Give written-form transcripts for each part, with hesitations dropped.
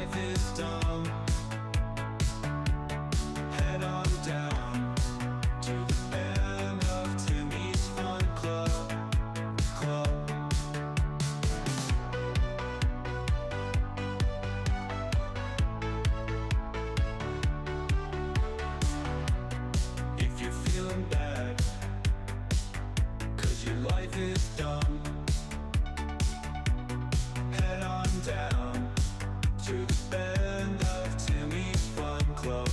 life is dumb, head on down to the band of Timmy's Fun Club. If you're feeling bad, 'cause your life is dumb, head on down to the band of Timmy's Fun Club.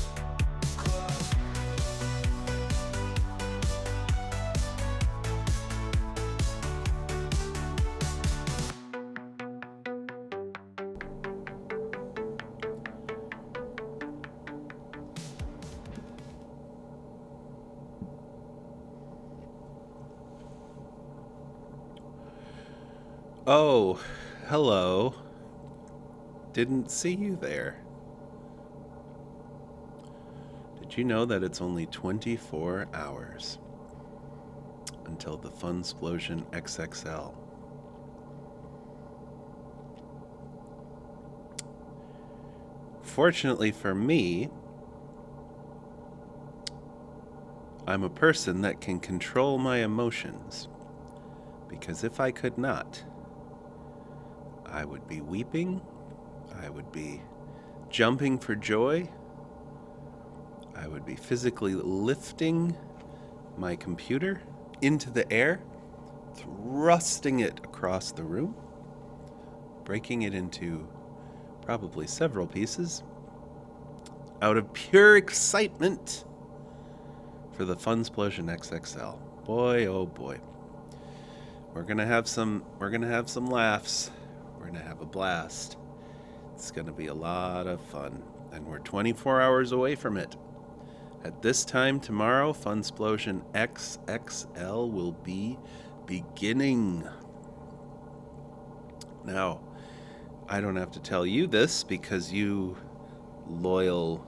Oh, hello. Didn't see you there. Did you know that it's only 24 hours until the Funsplosion XXL? Fortunately for me, I'm a person that can control my emotions, because if I could not, I would be weeping, I would be jumping for joy, I would be physically lifting my computer into the air, thrusting it across the room, breaking it into probably several pieces, out of pure excitement for the Funsplosion XXL. Boy, oh boy. We're gonna have some laughs. We're gonna have a blast. It's gonna be a lot of fun. And we're 24 hours away from it. At this time tomorrow, Funsplosion XXL will be beginning. Now, I don't have to tell you this because you loyal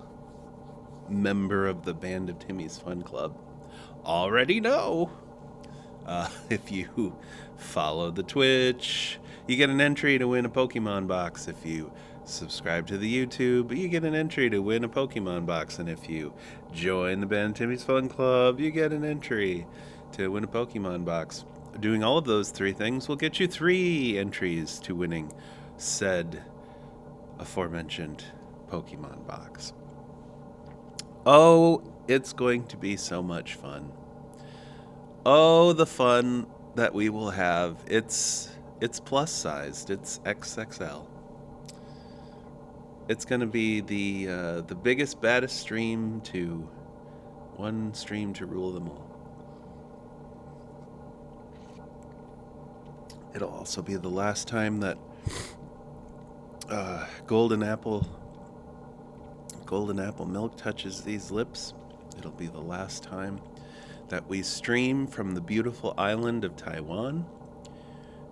member of the Band of Timmy's Fun Club already know. If you follow the Twitch, you get an entry to win a Pokemon box. If you subscribe to the YouTube, you get an entry to win a Pokemon box. And if you join the Band of Timmy's Fun Club, you get an entry to win a Pokemon box. Doing all of those three things will get you 3 entries to winning said aforementioned Pokemon box. Oh, it's going to be so much fun. Oh, the fun that we will have. It's plus sized. It's XXL. It's going to be the biggest, baddest stream to one stream to rule them all. It'll also be the last time that Golden Apple milk touches these lips. It'll be the last time that we stream from the beautiful island of Taiwan.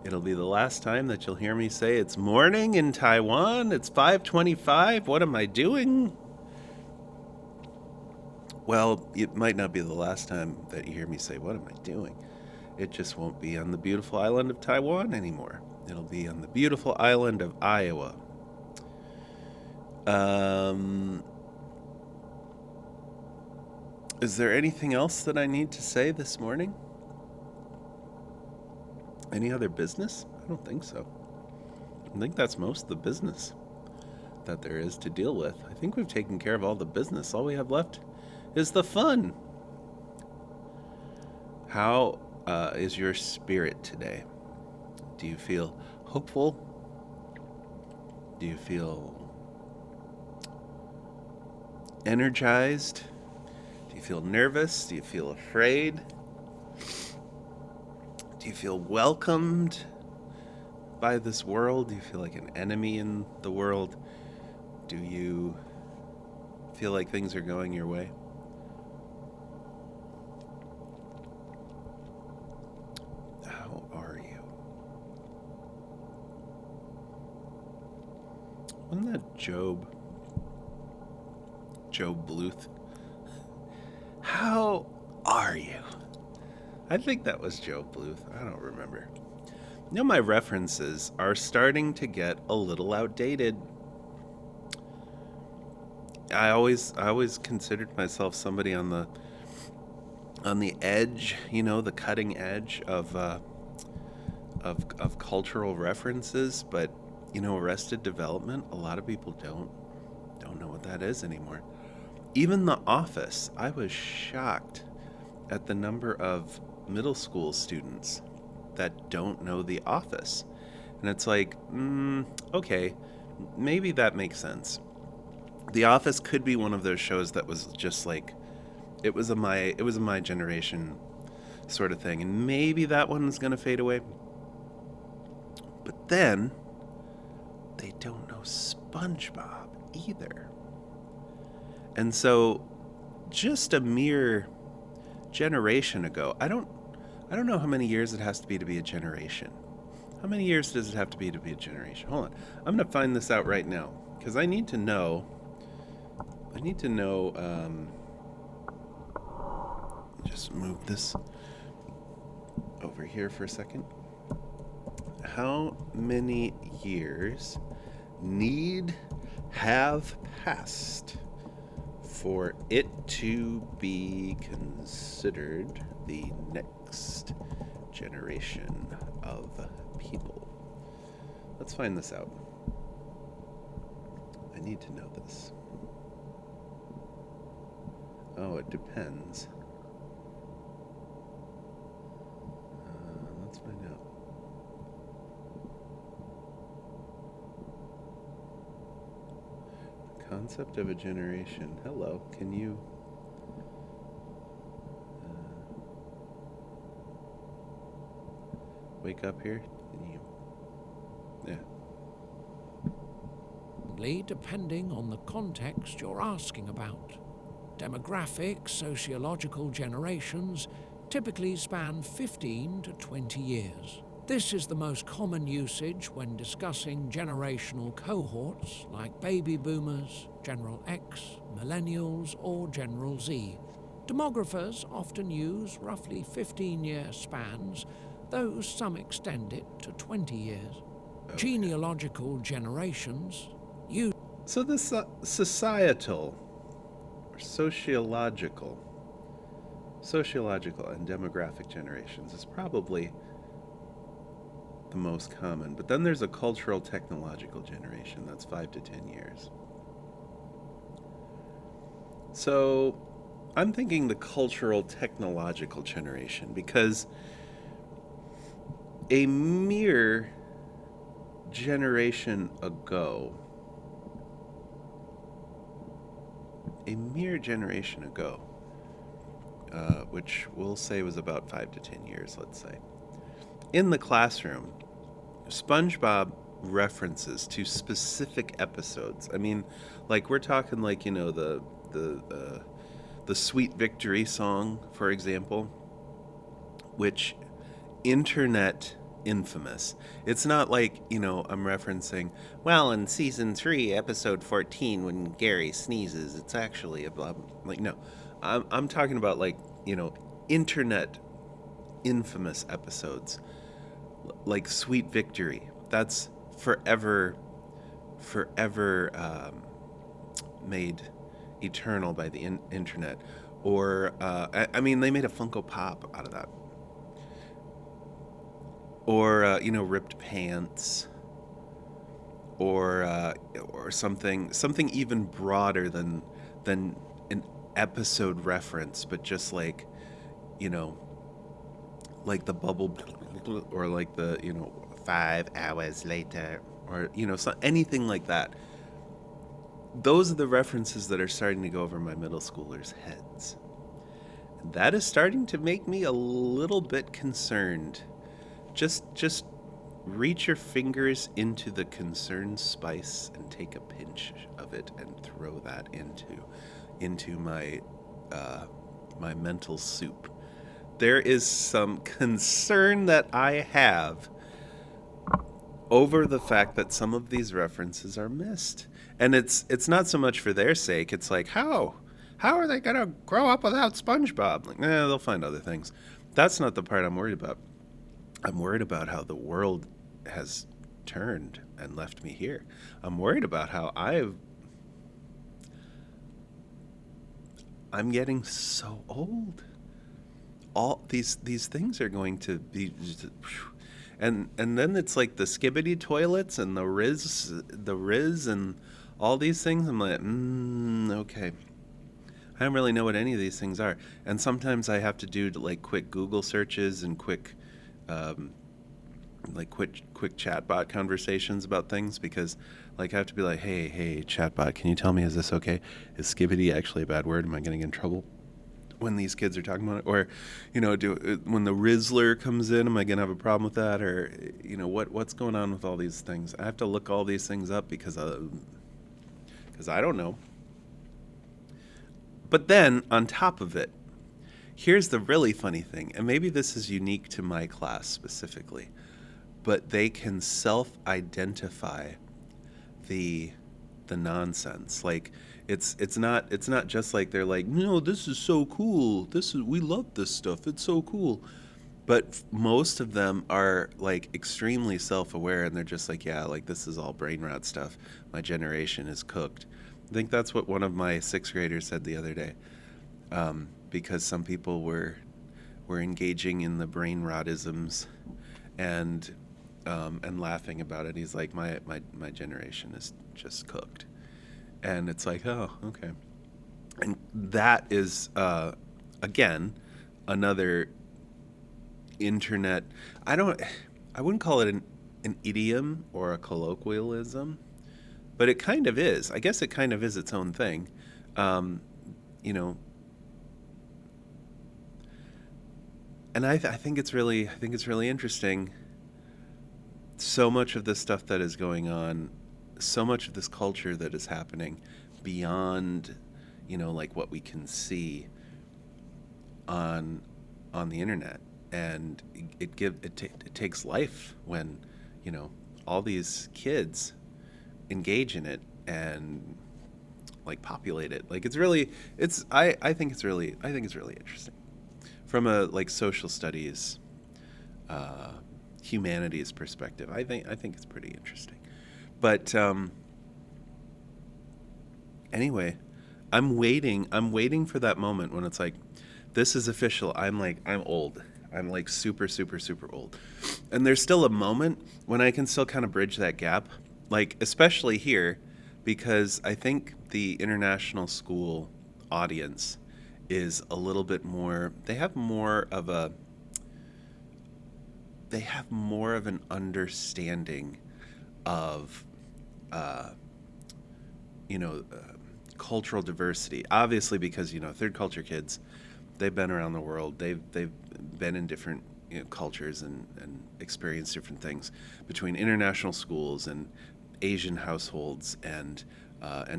It'll be the last time that you'll hear me say it's morning in Taiwan. It's 5:25. What am I doing? Well, it might not be the last time that you hear me say, what am I doing? It just won't be on the beautiful island of Taiwan anymore. It'll be on the beautiful island of Iowa. Is there anything else that I need to say this morning? Any other business? I don't think so. I think that's most of the business that there is to deal with. I think we've taken care of all the business. All we have left is the fun. How is your spirit today? Do you feel hopeful? Do you feel energized? Do you feel nervous? Do you feel afraid? Do you feel welcomed by this world? Do you feel like an enemy in the world? Do you feel like things are going your way? How are you? Wasn't that Job Bluth? How are you? I think that was Job Bluth. I don't remember. You know, my references are starting to get a little outdated. I always considered myself somebody on the edge, the cutting edge of cultural references, but Arrested Development, a lot of people don't know what that is anymore. Even The Office, I was shocked at the number of middle school students that don't know The Office. And it's like, okay, maybe that makes sense. The Office could be one of those shows that was just like it was a my generation sort of thing, and maybe that one's gonna fade away. But then they don't know SpongeBob either. And so just a mere generation ago, I don't know how many years it has to be a generation. How many years does it have to be a generation? Hold on. I'm going to find this out right now because I need to know just move this over here for a second. How many years have passed for it to be considered the next generation of people? Let's find this out. I need to know this. Oh, it depends. Let's find out. Concept of a generation. Hello, can you... wake up here? Can you... Yeah. Depending on the context you're asking about. Demographic, sociological generations typically span 15 to 20 years. This is the most common usage when discussing generational cohorts like baby boomers, General X, millennials, or General Z. Demographers often use roughly 15-year spans, though some extend it to 20 years. Okay. Genealogical generations use... So the societal or sociological and demographic generations is probably the most common. But then there's a cultural technological generation that's 5 to 10 years. So I'm thinking the cultural technological generation because a mere generation ago, which we'll say was about 5 to 10 years, let's say, in the classroom, SpongeBob references to specific episodes. I mean, like we're talking like, the Sweet Victory song, for example, which internet infamous. It's not like, I'm referencing, well, in season 3, episode 14, when Gary sneezes, it's actually a blah, like, no, I'm talking about like, internet infamous episodes like Sweet Victory. That's forever made eternal by the internet. Or, I mean, they made a Funko Pop out of that. Or, Ripped Pants. Or something even broader than an episode reference, but just like, like the bubble, or like the, 5 hours later, or, anything like that. Those are the references that are starting to go over my middle schoolers' heads. And that is starting to make me a little bit concerned. Just reach your fingers into the concerned spice and take a pinch of it and throw that into my my mental soup. There is some concern that I have over the fact that some of these references are missed. And it's not so much for their sake. It's like, how are they going to grow up without SpongeBob? Like, they'll find other things. That's not the part I'm worried about. I'm worried about how the world has turned and left me here. I'm worried about how I'm getting so old. All these things are going to be, and then it's like the Skibbity toilets and the Riz and all these things. I'm like, okay. I don't really know what any of these things are, and sometimes I have to do like quick Google searches and quick chatbot conversations about things, because like I have to be like, hey chatbot, can you tell me, is this okay? Is skibbity actually a bad word? Am I getting in trouble when these kids are talking about it? Or, when the Rizzler comes in, am I gonna have a problem with that? Or, what's going on with all these things? I have to look all these things up because I don't know. But then on top of it, here's the really funny thing, and maybe this is unique to my class specifically, but they can self-identify the nonsense. Like it's not just like they're like, no, this is so cool. We love this stuff. It's so cool. But most of them are like extremely self-aware, and they're just like, yeah, like this is all brain rot stuff. My generation is cooked. I think that's what one of my sixth graders said the other day, because some people were engaging in the brain rotisms and laughing about it. He's like, my generation is just cooked, and it's like, oh, okay. And that is again another internet. I wouldn't call it an idiom or a colloquialism, but it kind of is. I guess it kind of is its own thing. And I think it's really interesting. So much of this stuff that is going on, so much of this culture that is happening beyond, like what we can see on the internet, and it takes life when, all these kids engage in it and like populate it. Like I think it's really interesting from a like social studies, humanities perspective. I think it's pretty interesting. But anyway, I'm waiting for that moment when it's like, this is official. I'm old. I'm like super, super, super old. And there's still a moment when I can still kind of bridge that gap, like especially here, because I think the international school audience is a little bit more, they have more of an understanding of cultural diversity, obviously, because third culture kids, they've been around the world, they've been in different cultures and experienced different things, between international schools and Asian households and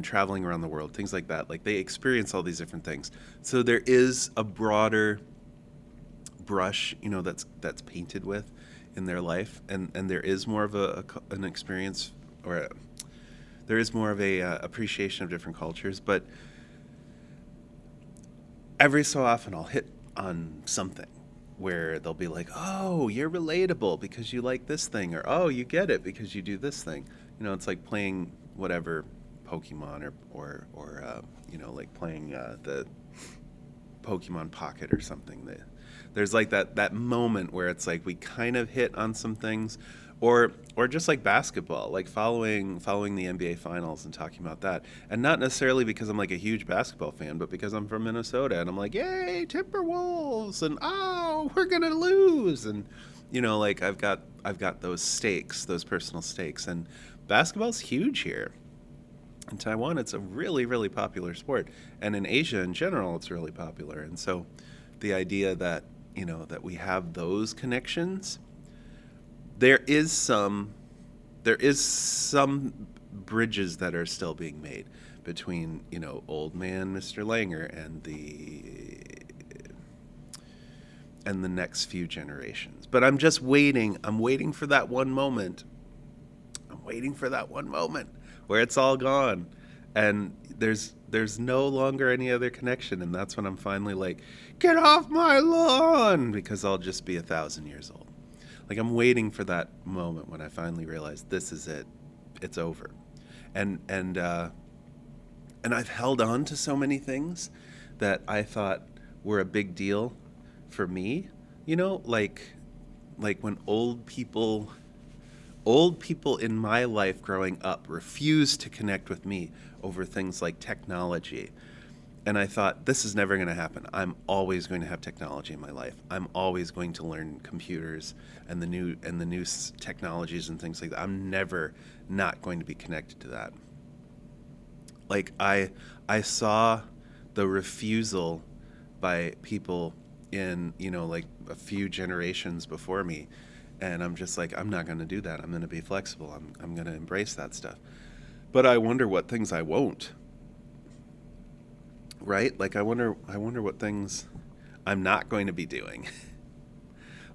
traveling around the world, things like that. Like they experience all these different things, so there is a broader brush that's painted with in their life, and there is more of an experience, or there is more of a appreciation of different cultures. But every so often I'll hit on something where they'll be like, oh, you're relatable because you like this thing, or oh, you get it because you do this thing. It's like playing whatever Pokemon or like playing the Pokemon Pocket or something. There's like that moment where it's like we kind of hit on some things, or just like basketball, like following the NBA finals and talking about that, and not necessarily because I'm like a huge basketball fan, but because I'm from Minnesota and I'm like, yay, Timberwolves, and oh, we're gonna lose, and like I've got those stakes, those personal stakes, and basketball's huge here. In Taiwan, it's a really, really popular sport, and in Asia in general, it's really popular. And so, the idea that that we have those connections, there is some bridges that are still being made between old man Mr. Langer and the next few generations. But I'm just waiting. I'm waiting for that one moment. Where it's all gone, and there's no longer any other connection, and that's when I'm finally like, get off my lawn, because I'll just be 1,000 years old. Like I'm waiting for that moment when I finally realize this is it, it's over, and I've held on to so many things that I thought were a big deal for me. Like when old people in my life growing up refused to connect with me over things like technology. And I thought, this is never going to happen. I'm always going to have technology in my life. I'm always going to learn computers and the new technologies and things like that. I'm never not going to be connected to that. Like I saw the refusal by people in, like a few generations before me, and I'm just like, I'm not going to do that. I'm going to be flexible. I'm going to embrace that stuff. But I wonder what things I won't. Right? Like I wonder what things I'm not going to be doing.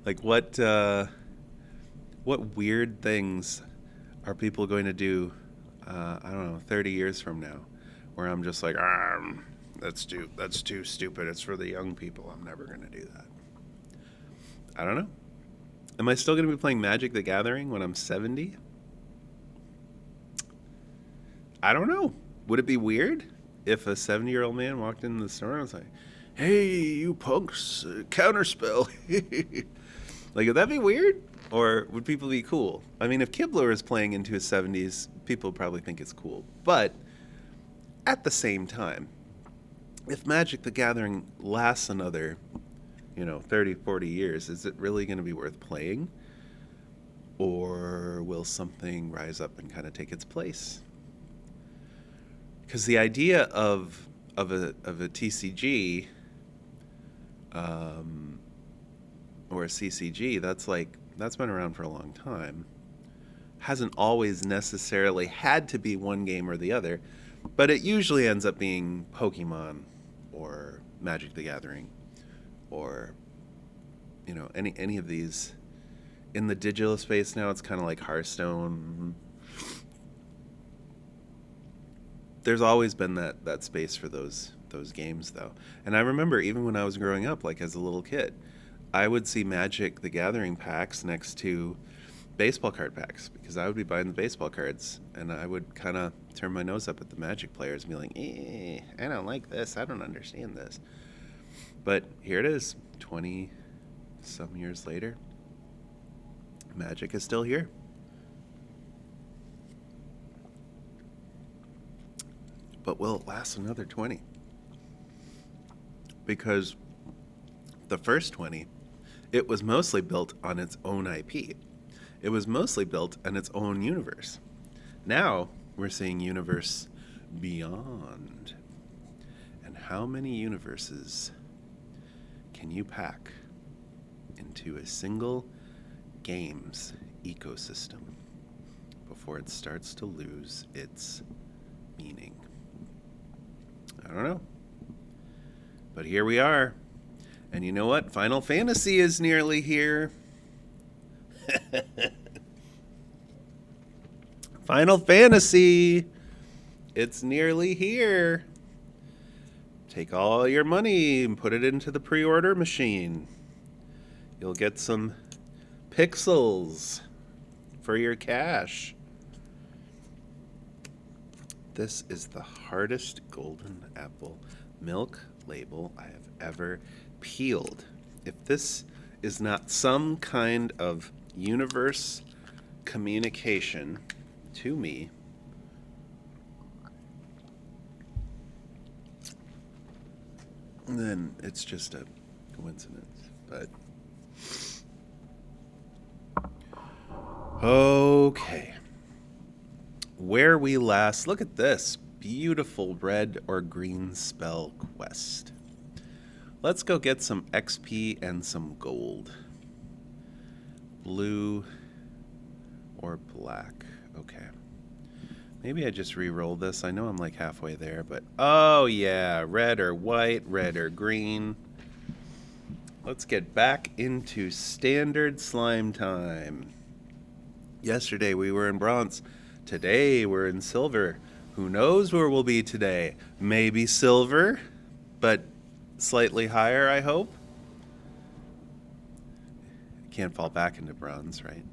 Like what weird things are people going to do I don't know, 30 years from now, where I'm just like, that's too stupid. It's for the young people. I'm never going to do that. I don't know. Am I still going to be playing Magic the Gathering when I'm 70? I don't know. Would it be weird if a 70-year-old man walked into the store and was like, hey, you punks, counterspell? Like, would that be weird? Or would people be cool? I mean, if Kibler is playing into his 70s, people probably think it's cool. But at the same time, if Magic the Gathering lasts another, 30, 40 years, is it really going to be worth playing? Or will something rise up and kind of take its place? Because the idea of a TCG or a CCG, that's been around for a long time. Hasn't always necessarily had to be one game or the other, but it usually ends up being Pokemon or Magic the Gathering or any of these. In the digital space now, it's kind of like Hearthstone. There's always been that space for those games, though. And I remember even when I was growing up, like as a little kid, I would see Magic the Gathering packs next to baseball card packs because I would be buying the baseball cards, and I would kind of turn my nose up at the Magic players and be like, I don't like this. I don't understand this. But here it is, 20-some years later. Magic is still here. But will it last another 20? Because the first 20, it was mostly built on its own IP. It was mostly built on its own universe. Now we're seeing universe beyond. And how many universes can you pack into a single game's ecosystem before it starts to lose its meaning? I don't know. But here we are. And you know what? Final Fantasy is nearly here. Final Fantasy! It's nearly here. Take all your money and put it into the pre-order machine. You'll get some pixels for your cash. This is the hardest golden apple milk label I have ever peeled. If this is not some kind of universe communication to me, then it's just a coincidence. But okay. Where we last, look at this beautiful red or green spell quest. Let's go get some XP and some gold. Blue or black. Okay. Maybe I just re-roll this. I know I'm like halfway there, but oh yeah, red or white, red or green. Let's get back into standard slime time. Yesterday we were in bronze. Today we're in silver. Who knows where we'll be today? Maybe silver, but slightly higher, I hope. Can't fall back into bronze, right?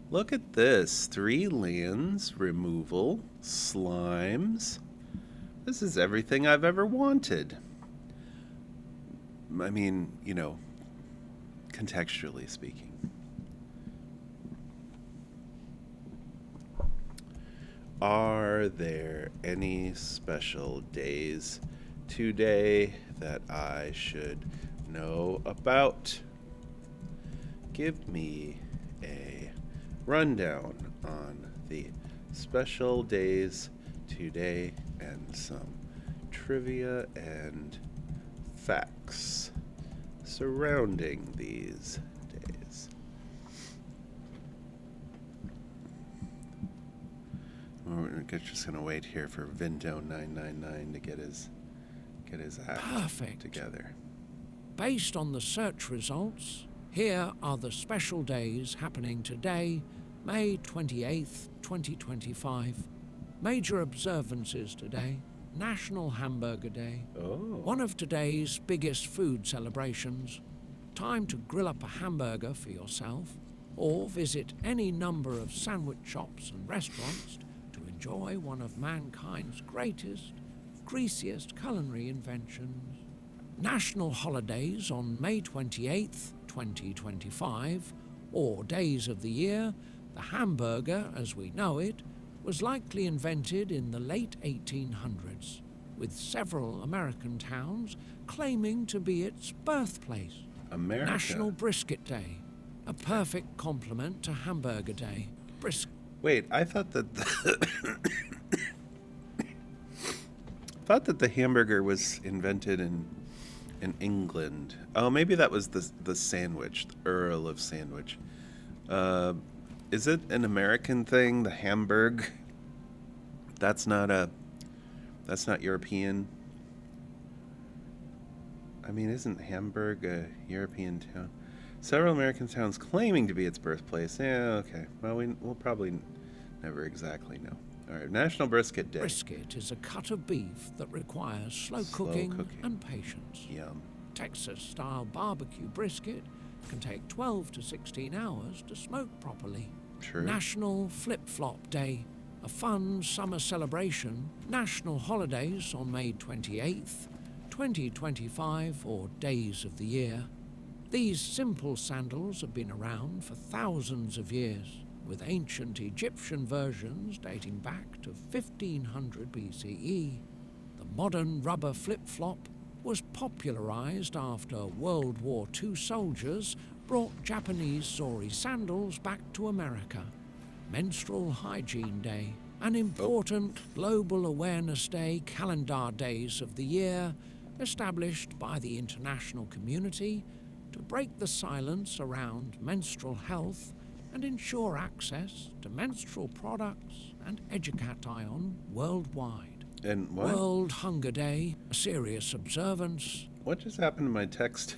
Look at this. 3 lands, removal, slimes, This is everything I've ever wanted. I mean, contextually speaking. Are there any special days today that I should know about? Give me a rundown on the special days today and some trivia and facts surrounding these days. We're just gonna wait here for Vindo999 to get his act Perfect. together. Based on the search results, here are the special days happening today, May 28th, 2025. Major observances today: National Hamburger Day, Oh. one of today's biggest food celebrations. Time to grill up a hamburger for yourself, or visit any number of sandwich shops and restaurants to enjoy one of mankind's greatest, greasiest culinary inventions. National holidays on May 28th, 2025, or days of the year. The hamburger, as we know it, was likely invented in the late 1800s, with several American towns claiming to be its birthplace. America. National Brisket Day, a perfect complement to Hamburger Day. Wait, I thought that the hamburger was invented in England. Oh, maybe that was the sandwich, the Earl of Sandwich. Is it an American thing, the Hamburg? That's not European. I mean, isn't Hamburg a European town? Several American towns claiming to be its birthplace. Yeah, okay. Well, we'll probably never exactly know. All right, National Brisket Day. Brisket is a cut of beef that requires slow cooking and patience. Yum. Texas-style barbecue brisket can take 12 to 16 hours to smoke properly. True. National Flip-Flop Day, a fun summer celebration. National holidays on May 28th, 2025, or days of the year. These simple sandals have been around for thousands of years, with ancient Egyptian versions dating back to 1500 BCE. The modern rubber flip-flop was popularized after World War II soldiers brought Japanese Zori sandals back to America. Menstrual Hygiene Day, an important global awareness day, calendar days of the year, established by the international community to break the silence around menstrual health and ensure access to menstrual products and education worldwide. And what? World Hunger Day, a serious observance. What just happened to my text?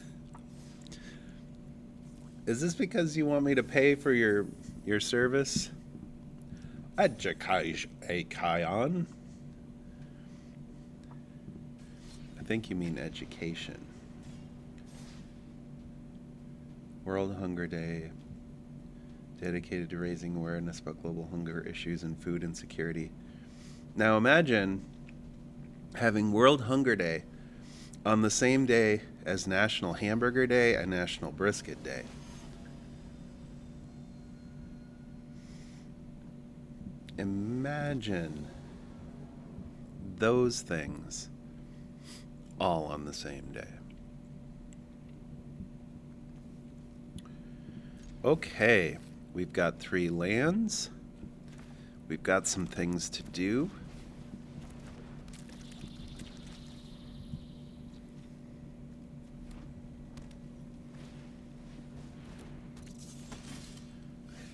Is this because you want me to pay for your service? Education. I think you mean education. World Hunger Day, dedicated to raising awareness about global hunger issues and food insecurity. Now imagine having World Hunger Day on the same day as National Hamburger Day and National Brisket Day. Imagine those things all on the same day. Okay, we've got 3 lands. We've got some things to do.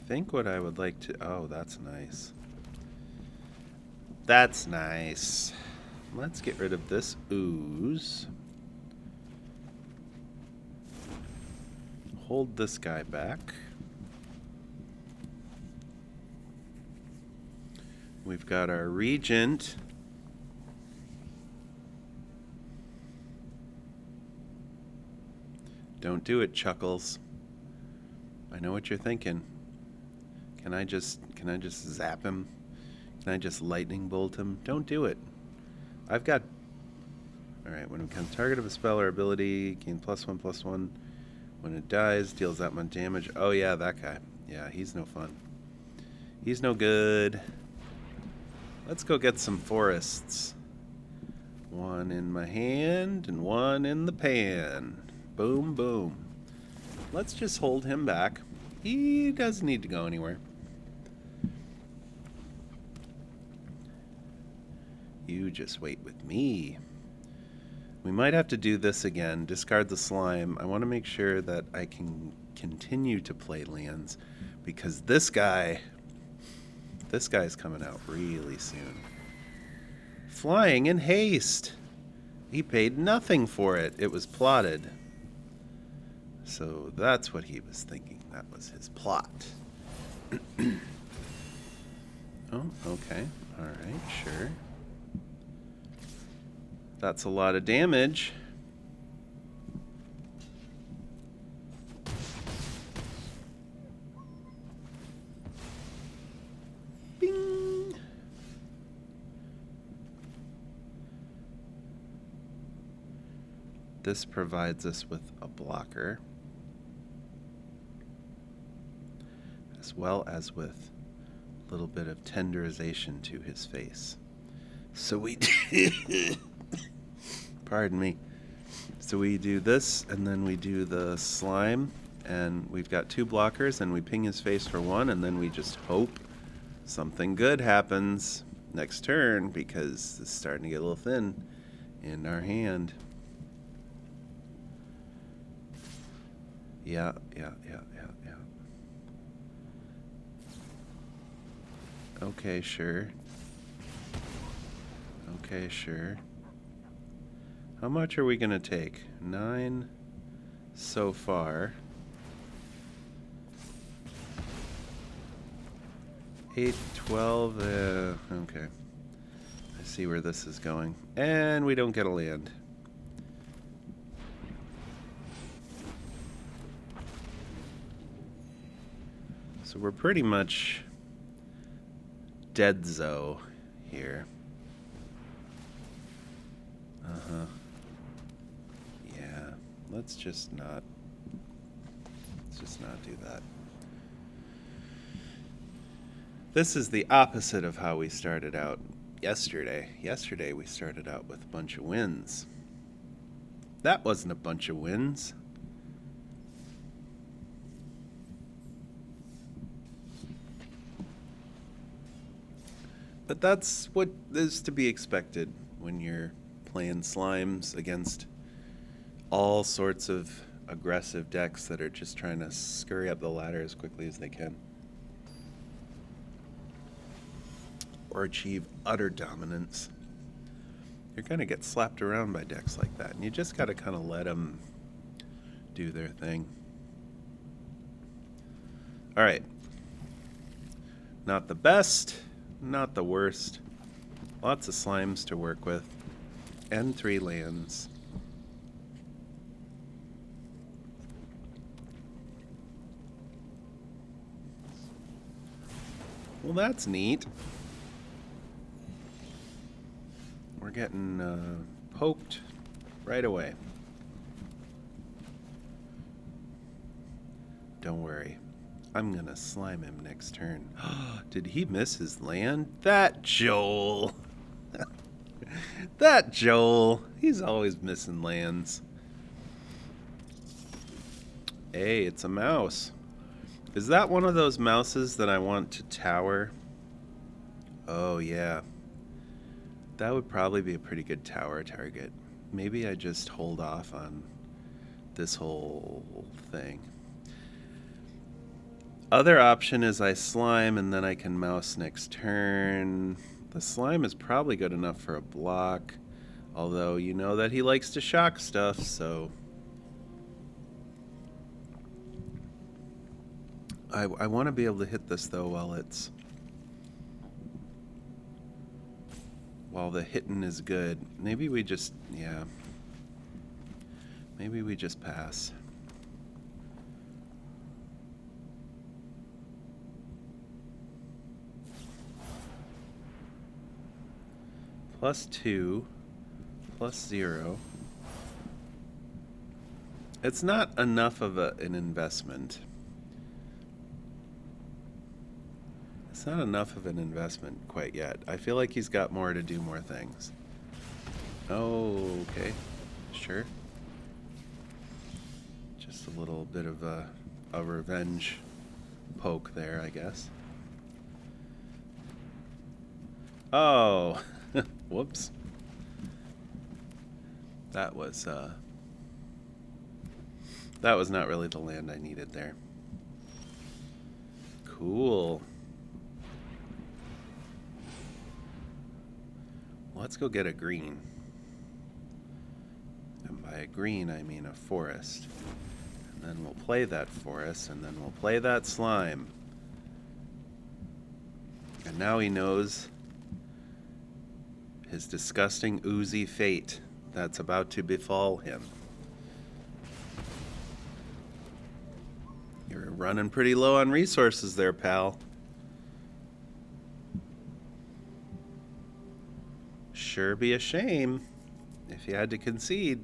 I think what I would like to... Oh, that's nice. That's nice. Let's get rid of this ooze. Hold this guy back. We've got our regent. Don't do it, Chuckles. I know what you're thinking. Can I just zap him? Can I just lightning bolt him? Don't do it. I've got... Alright, when it becomes target of a spell or ability, gain +1/+1. When it dies, deals that much damage. Oh yeah, that guy. Yeah, he's no fun. He's no good. Let's go get some forests. One in my hand and one in the pan. Boom, boom. Let's just hold him back. He doesn't need to go anywhere. You just wait with me. We might have to do this again. Discard the slime. I want to make sure that I can continue to play lands because this guy's coming out really soon. Flying in haste. He paid nothing for it. It was plotted. So that's what he was thinking. That was his plot. Oh, okay. All right, sure. That's a lot of damage. Bing. This provides us with a blocker, as well as with a little bit of tenderization to his face. So we pardon me. So we do this, and then we do the slime, and we've got 2 blockers, and we ping his face for 1, and then we just hope something good happens next turn, because it's starting to get a little thin in our hand. Yeah. Okay, sure. Okay, sure. How much are we going to take? 9 so far. 8, 12, okay. I see where this is going. And we don't get a land. So we're pretty much dead-zo here. Uh-huh. Yeah, let's just not do that. This is the opposite of how we started out yesterday. Yesterday we started out with a bunch of wins. That wasn't a bunch of wins. But that's what is to be expected when you're playing slimes against all sorts of aggressive decks that are just trying to scurry up the ladder as quickly as they can. Or achieve utter dominance. You're going to get slapped around by decks like that, and you just got to kind of let them do their thing. All right. Not the best, not the worst. Lots of slimes to work with, and 3 lands. Well, that's neat. We're getting poked right away. Don't worry. I'm gonna slime him next turn. Did he miss his land? That Joel. That Joel. He's always missing lands. Hey, it's a mouse. Is that one of those mouses that I want to tower? Oh, yeah. That would probably be a pretty good tower target. Maybe I just hold off on this whole thing. Other option is I slime and then I can mouse next turn. The slime is probably good enough for a block, although you know that he likes to shock stuff, so... I want to be able to hit this, though, while the hitting is good. Maybe we just, yeah. Maybe we just pass. +2, +0. It's not enough of an investment. It's not enough of an investment quite yet. I feel like he's got more to do more things. Oh, okay. Sure. Just a little bit of a revenge poke there, I guess. Oh, whoops. That was not really the land I needed there. Cool. Let's go get a green. And by a green, I mean a forest. And then we'll play that forest, and then we'll play that slime. And now he knows his disgusting, oozy fate that's about to befall him. You're running pretty low on resources there, pal. Sure be a shame if you had to concede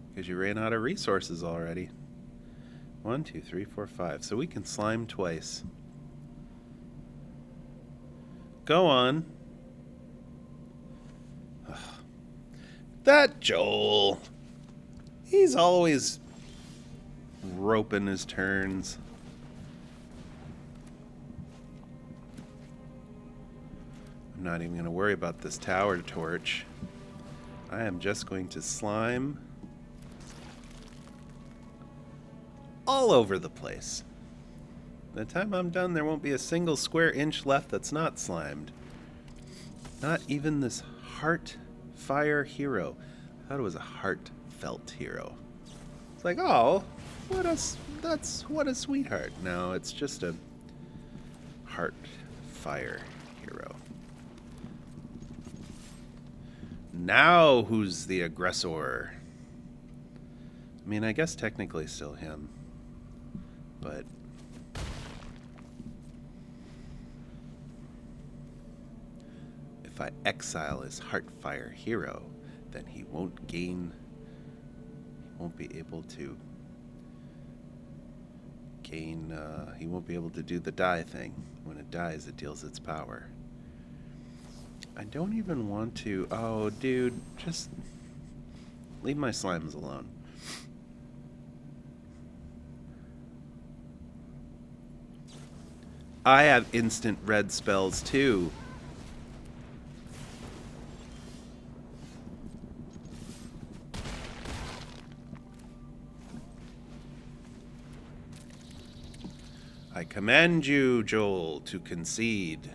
because you ran out of resources already. 1, 2, 3, 4, 5. So we can slime twice. Go on. Ugh. That Joel. He's always roping his turns. I'm not even going to worry about this tower torch. I am just going to slime all over the place. By the time I'm done, there won't be a single square inch left that's not slimed. Not even this heart fire hero. I thought it was a heartfelt hero. It's like, oh, what a sweetheart. No, it's just a heart fire hero. Now who's the aggressor? I mean, I guess technically still him. But if I exile his Heartfire hero, then he won't be able to he won't be able to do the die thing. When it dies, it deals its power. I don't even want to... Oh, dude, just leave my slimes alone. I have instant red spells, too. I command you, Joel, to concede.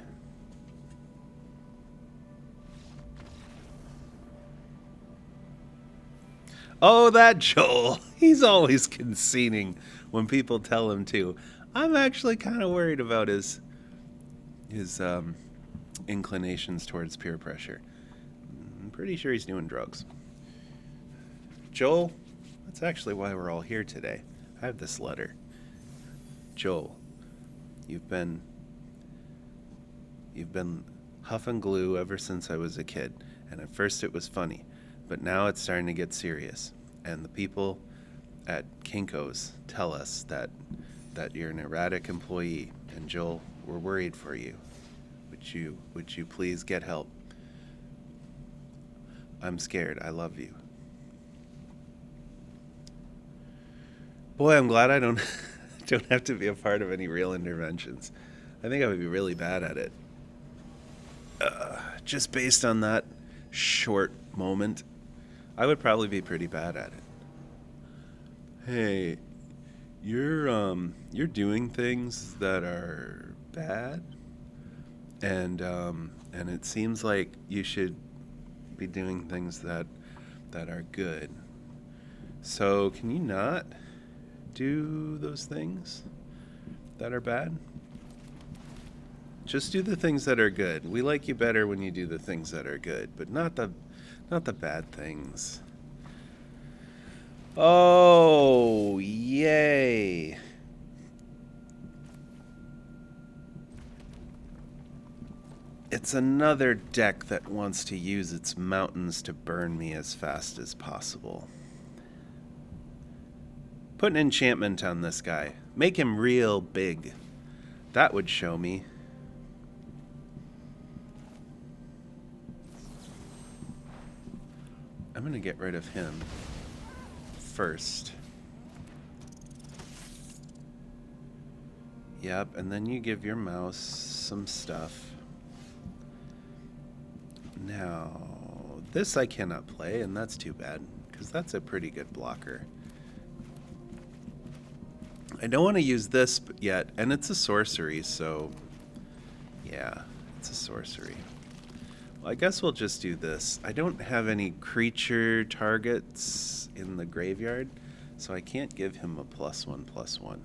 Oh, that Joel. He's always conceding when people tell him to. I'm actually kind of worried about his inclinations towards peer pressure. I'm pretty sure he's doing drugs. Joel, that's actually why we're all here today. I have this letter. Joel, you've been huff and glue ever since I was a kid, and at first it was funny. But now it's starting to get serious, and the people at Kinko's tell us that you're an erratic employee, and Joel, we're worried for you. Would you please get help? I'm scared. I love you. Boy, I'm glad I don't have to be a part of any real interventions. I think I would be really bad at it. Just based on that short moment, I would probably be pretty bad at it. Hey, you're doing things that are bad, and it seems like you should be doing things that are good. So can you not do those things that are bad? Just do the things that are good. We like you better when you do the things that are good, but not the bad things. Oh, yay. It's another deck that wants to use its mountains to burn me as fast as possible. Put an enchantment on this guy. Make him real big. That would show me. I'm going to get rid of him first. Yep, and then you give your mouse some stuff. Now, this I cannot play, and that's too bad, because that's a pretty good blocker. I don't want to use this yet, and it's a sorcery, so yeah, it's a sorcery. Well, I guess we'll just do this. I don't have any creature targets in the graveyard, so I can't give him a +1/+1.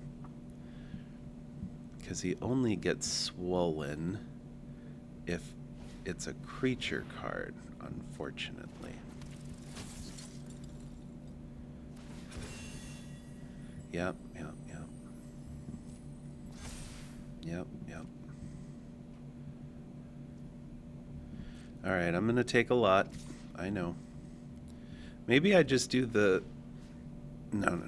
Because he only gets swollen if it's a creature card, unfortunately. Yep. Alright, I'm gonna take a lot. I know. Maybe I just do the... No.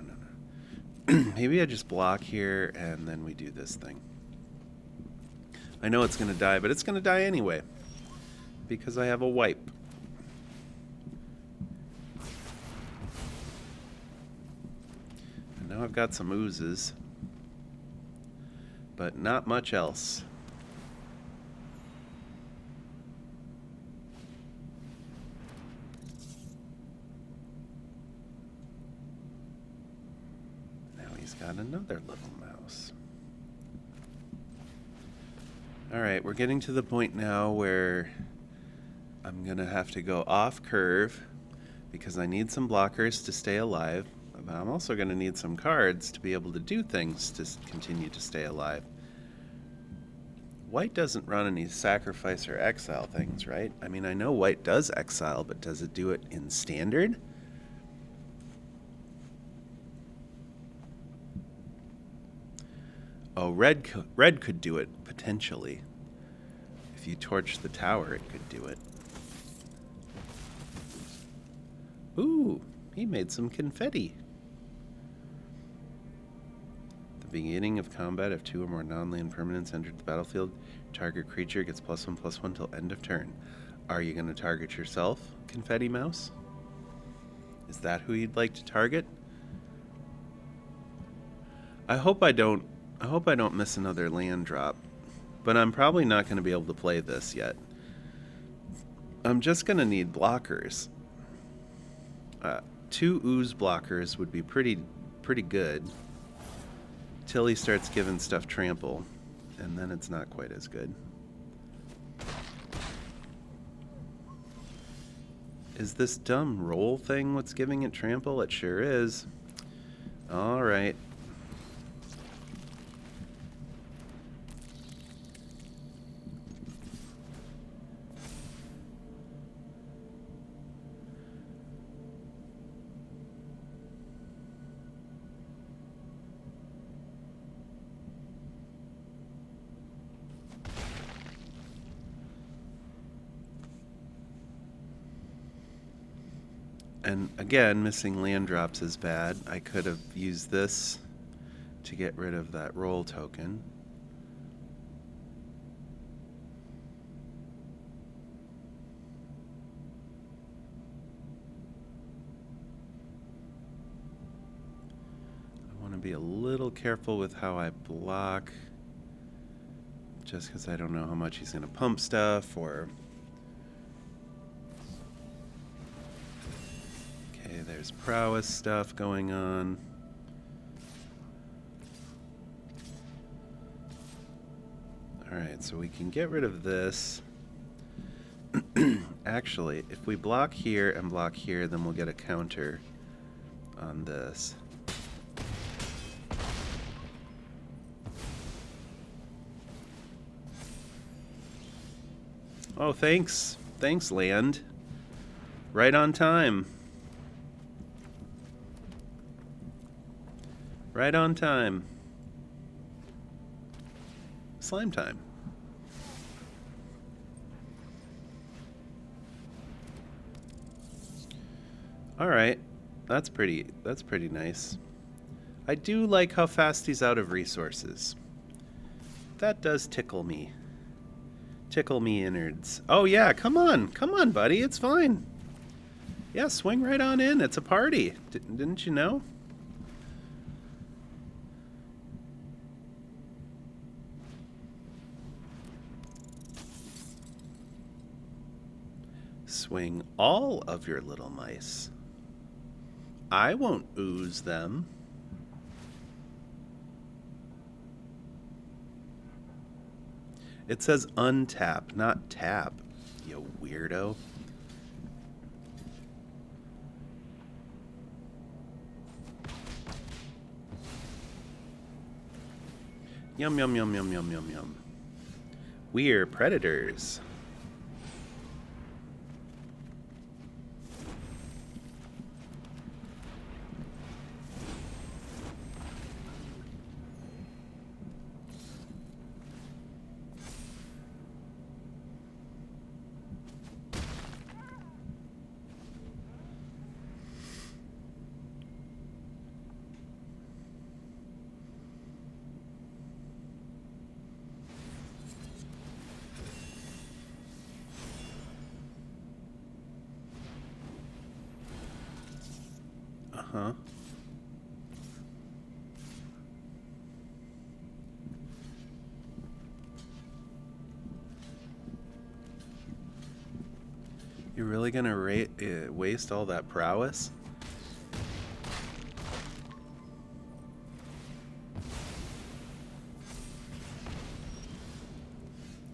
Maybe I just block here and then we do this thing. I know it's gonna die, but it's gonna die anyway. Because I have a wipe. And now I've got some oozes. But not much else. Now he's got another little mouse. Alright, we're getting to the point now where I'm gonna have to go off curve because I need some blockers to stay alive. But I'm also gonna need some cards to be able to do things to continue to stay alive. White doesn't run any sacrifice or exile things, right? I mean, I know white does exile, but does it do it in standard? Oh, red could do it, potentially. If you torch the tower, it could do it. Ooh, he made some confetti. The beginning of combat, if 2 or more non-land permanents entered the battlefield, target creature gets +1/+1 till end of turn. Are you going to target yourself, Confetti Mouse? Is that who you'd like to target? I hope I don't miss another land drop, but I'm probably not going to be able to play this yet. I'm just going to need blockers. 2 ooze blockers would be pretty good till he starts giving stuff trample, and then it's not quite as good. Is this dumb roll thing what's giving it trample? It sure is. All right. And again, missing land drops is bad. I could have used this to get rid of that roll token. I want to be a little careful with how I block, just because I don't know how much he's going to pump stuff or... There's prowess stuff going on. Alright, so we can get rid of this. Actually, if we block here and block here, then we'll get a counter on this. Oh, thanks. Thanks, land. Right on time. Right on time. Slime time. All right. That's pretty nice. I do like how fast he's out of resources. That does tickle me. Tickle me innards. Oh yeah, come on. Come on, buddy. It's fine. Yeah, swing right on in. It's a party. Didn't you know? Swing all of your little mice. I won't ooze them. It says untap, not tap, you weirdo. Yum, yum, yum, yum, yum, yum, yum. We're predators. Uh-huh. You're really gonna waste all that prowess?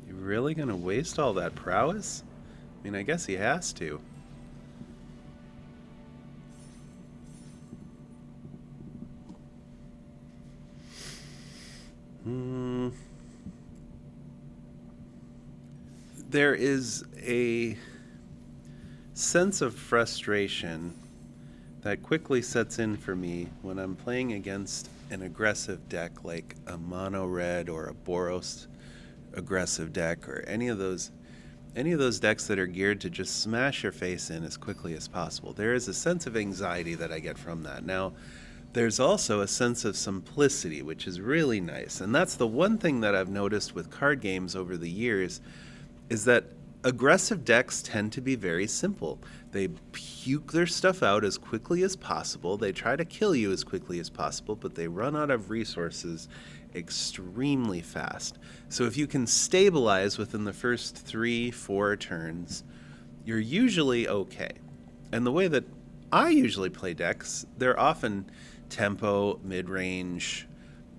You're really gonna waste all that prowess? I mean, I guess he has to. There is a sense of frustration that quickly sets in for me when I'm playing against an aggressive deck like a mono red or a Boros aggressive deck or any of those decks that are geared to just smash your face in as quickly as possible. There is a sense of anxiety that I get from that. Now, there's also a sense of simplicity, which is really nice. And that's the one thing that I've noticed with card games over the years is that aggressive decks tend to be very simple. They puke their stuff out as quickly as possible. They try to kill you as quickly as possible, but they run out of resources extremely fast. So if you can stabilize within the first 3-4 turns, you're usually okay. And the way that I usually play decks, they're often tempo, mid-range,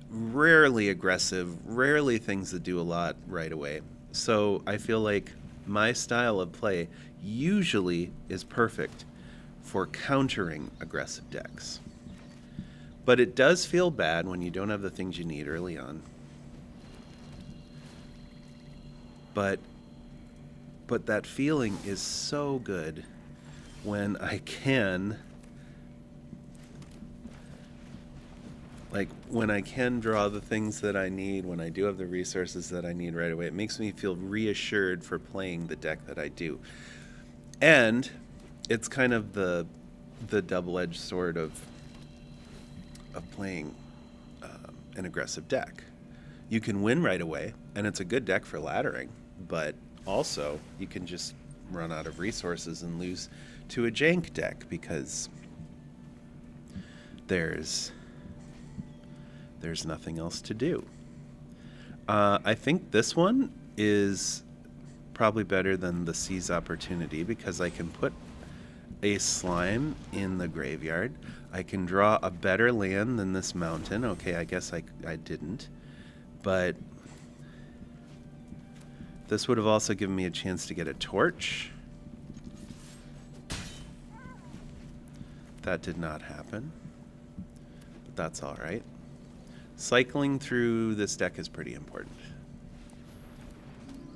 rarely aggressive, rarely things that do a lot right away. So I feel like my style of play usually is perfect for countering aggressive decks. But it does feel bad when you don't have the things you need early on. But that feeling is so good when I can, when I can draw the things that I need, when I do have the resources that I need right away. It makes me feel reassured for playing the deck that I do. And it's kind of the double-edged sword of playing an aggressive deck. You can win right away, and it's a good deck for laddering, but also you can just run out of resources and lose to a jank deck because there's nothing else to do. I think this one is probably better than the Seize Opportunity because I can put a slime in the graveyard. I can draw a better land than this mountain. Okay, I guess I didn't. But this would have also given me a chance to get a torch. That did not happen. But that's all right. Cycling through this deck is pretty important.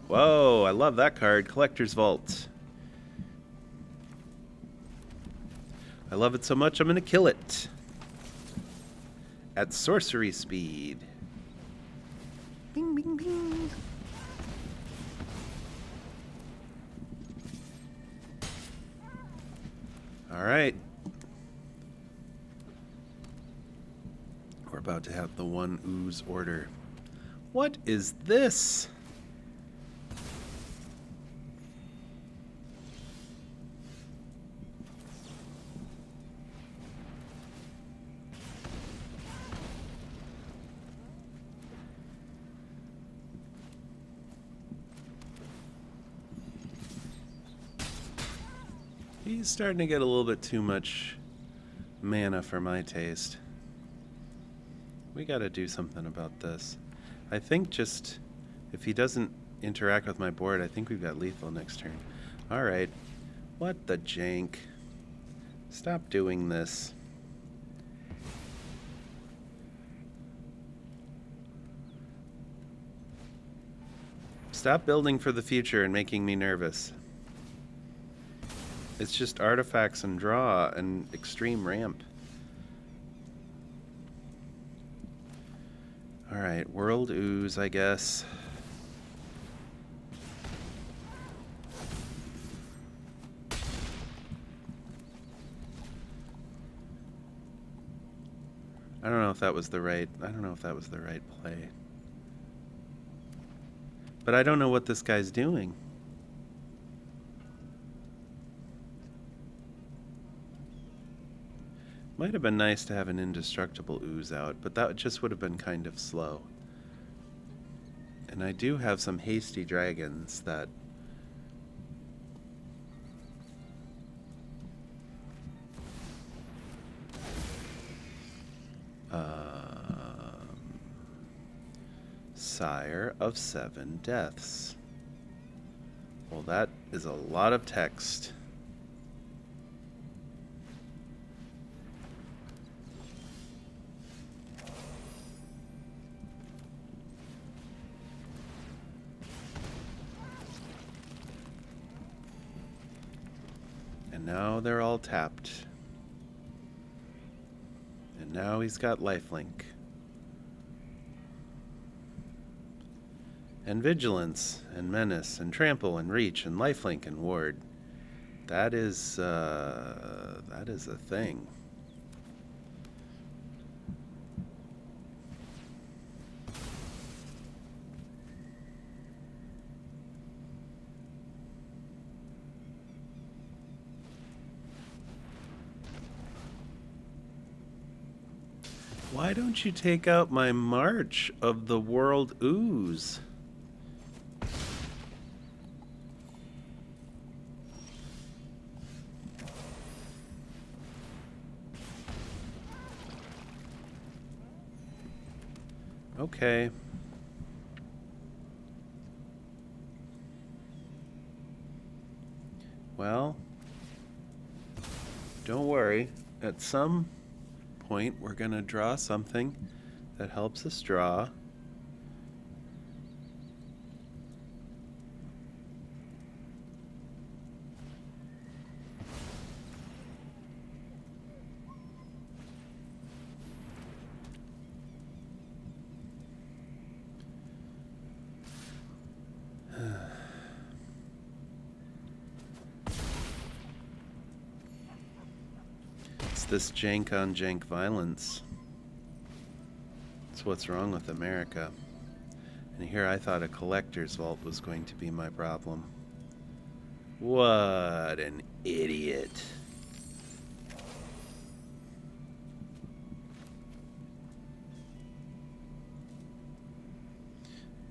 Whoa, I love that card. Collector's Vault. I love it so much, I'm going to kill it. At sorcery speed. Bing, bing, bing. All right. about to have the one ooze order. What is this? He's starting to get a little bit too much mana for my taste. We gotta do something about this. I think just if he doesn't interact with my board, I think we've got lethal next turn. Alright. What the jank? Stop doing this. Stop building for the future and making me nervous. It's just artifacts and draw and extreme ramp. Alright, World Ooze, I guess. I don't know if that was the right play. But I don't know what this guy's doing. Might have been nice to have an indestructible ooze out, but that just would have been kind of slow. And I do have some hasty dragons that... Sire of 7 Deaths. Well, that is a lot of text. And now they're all tapped. And now he's got lifelink. And vigilance, and menace, and trample, and reach, and lifelink, and ward. That is a thing. Why don't you take out my March of the World Ooze? Okay. Well, don't worry. At some point, we're going to draw something that helps us draw. This jank on jank violence. It's what's wrong with America. And here I thought a collector's vault was going to be my problem. What an idiot.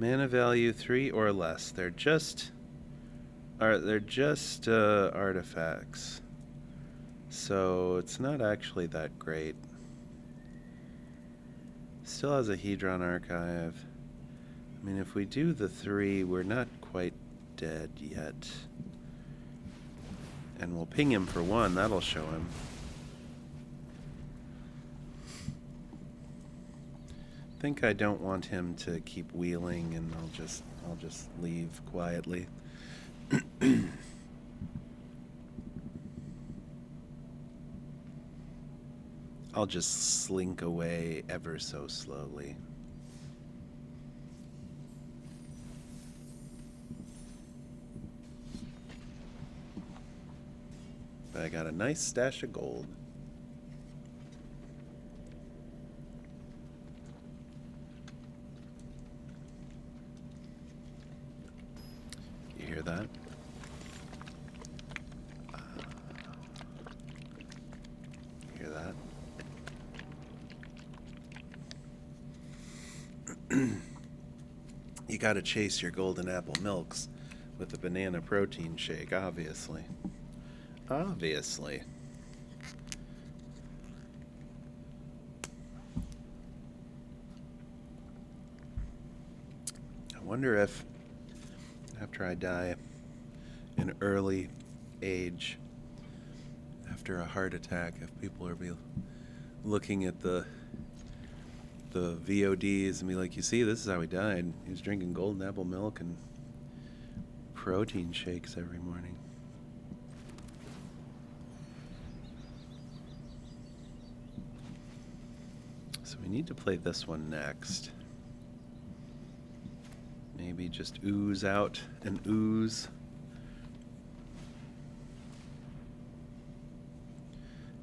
Mana value 3 or less. They're just artifacts. So it's not actually that great. Still has a Hedron archive. I mean, if we do the 3, we're not quite dead yet. And we'll ping him for 1, that'll show him. I think I don't want him to keep wheeling, and I'll just leave quietly. I'll just slink away ever so slowly. But I got a nice stash of gold. that. Hear that? You gotta chase your golden apple milks with a banana protein shake, obviously. Obviously. I wonder if, after I die in early age, after a heart attack, if people are be looking at the VODs and be like, you see, this is how he died. He was drinking golden apple milk and protein shakes every morning. So we need to play this one next. Maybe just ooze out and ooze.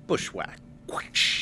Bushwhack. Whoosh.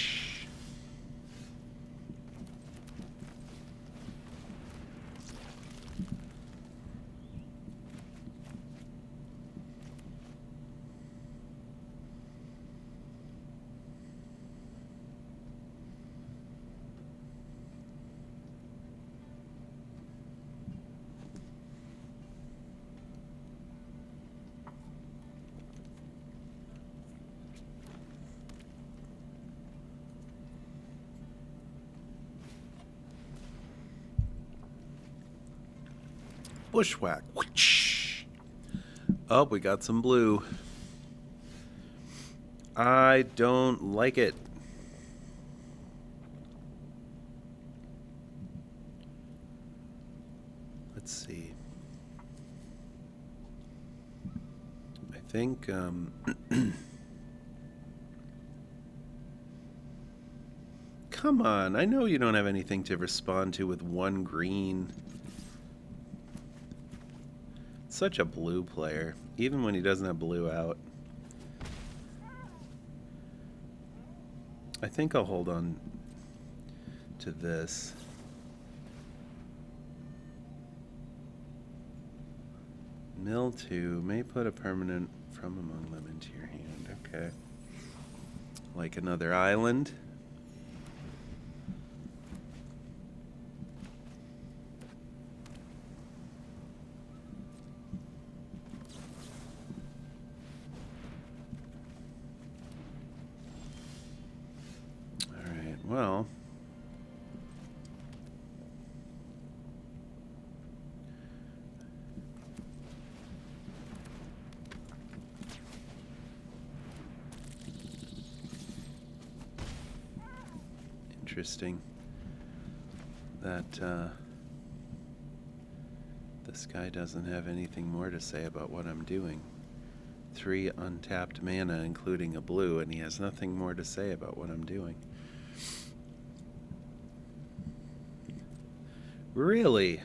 Bushwhack. Whoosh. Oh, we got some blue. I don't like it. Let's see. I think, come on, I know you don't have anything to respond to with one green. Such a blue player, even when he doesn't have blue out. I think I'll hold on to this. Mill 2 may put a permanent from among them into your hand. Okay. Like another island. Well, interesting that this guy doesn't have anything more to say about what I'm doing. 3 untapped mana, including a blue, and he has nothing more to say about what I'm doing. Really?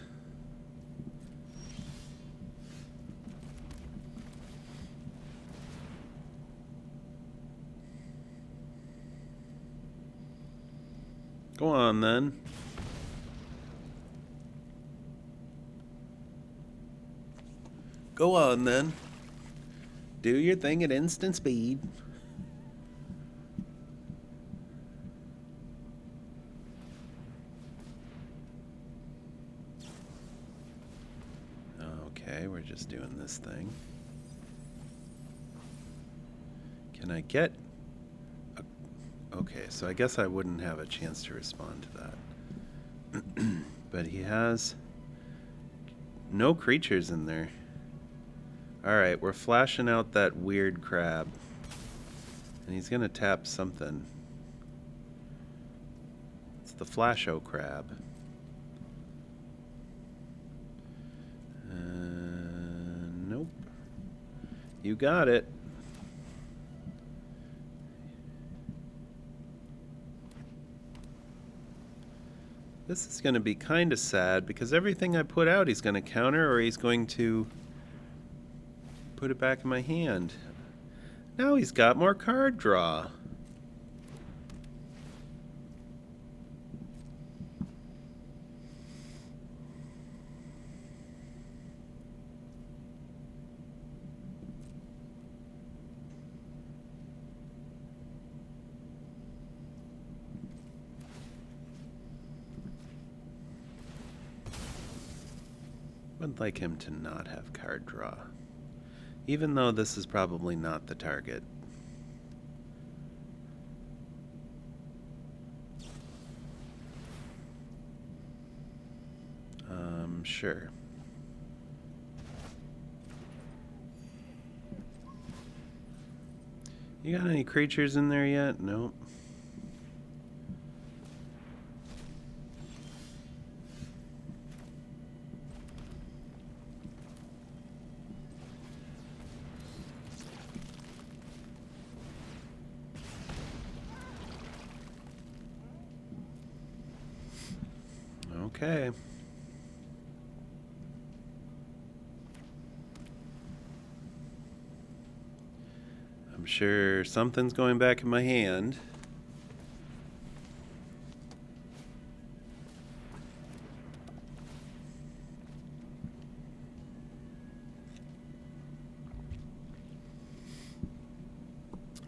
Go on, then. Go on, then. Do your thing at instant speed. Okay, we're just doing this thing. Can I get... Okay, so I guess I wouldn't have a chance to respond to that. But he has no creatures in there. Alright, we're flashing out that weird crab. And he's gonna tap something. It's the Flasho crab. Nope. You got it. This is going to be kind of sad because everything I put out he's going to counter or he's going to put it back in my hand. Now he's got more card draw. would like him to not have card draw. Even though this is probably not the target. Sure. You got any creatures in there yet? Nope. Okay. I'm sure something's going back in my hand.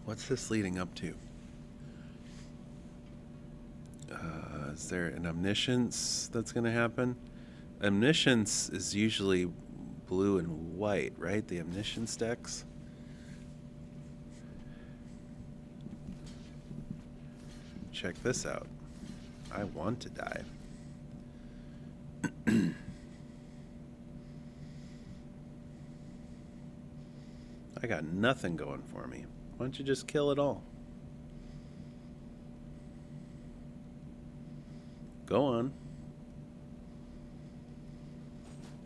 What's this leading up to? Is there an omniscience that's going to happen? Omniscience is usually blue and white, right? The omniscience decks. Check this out. I want to die. I got nothing going for me. Why don't you just kill it all? Go on.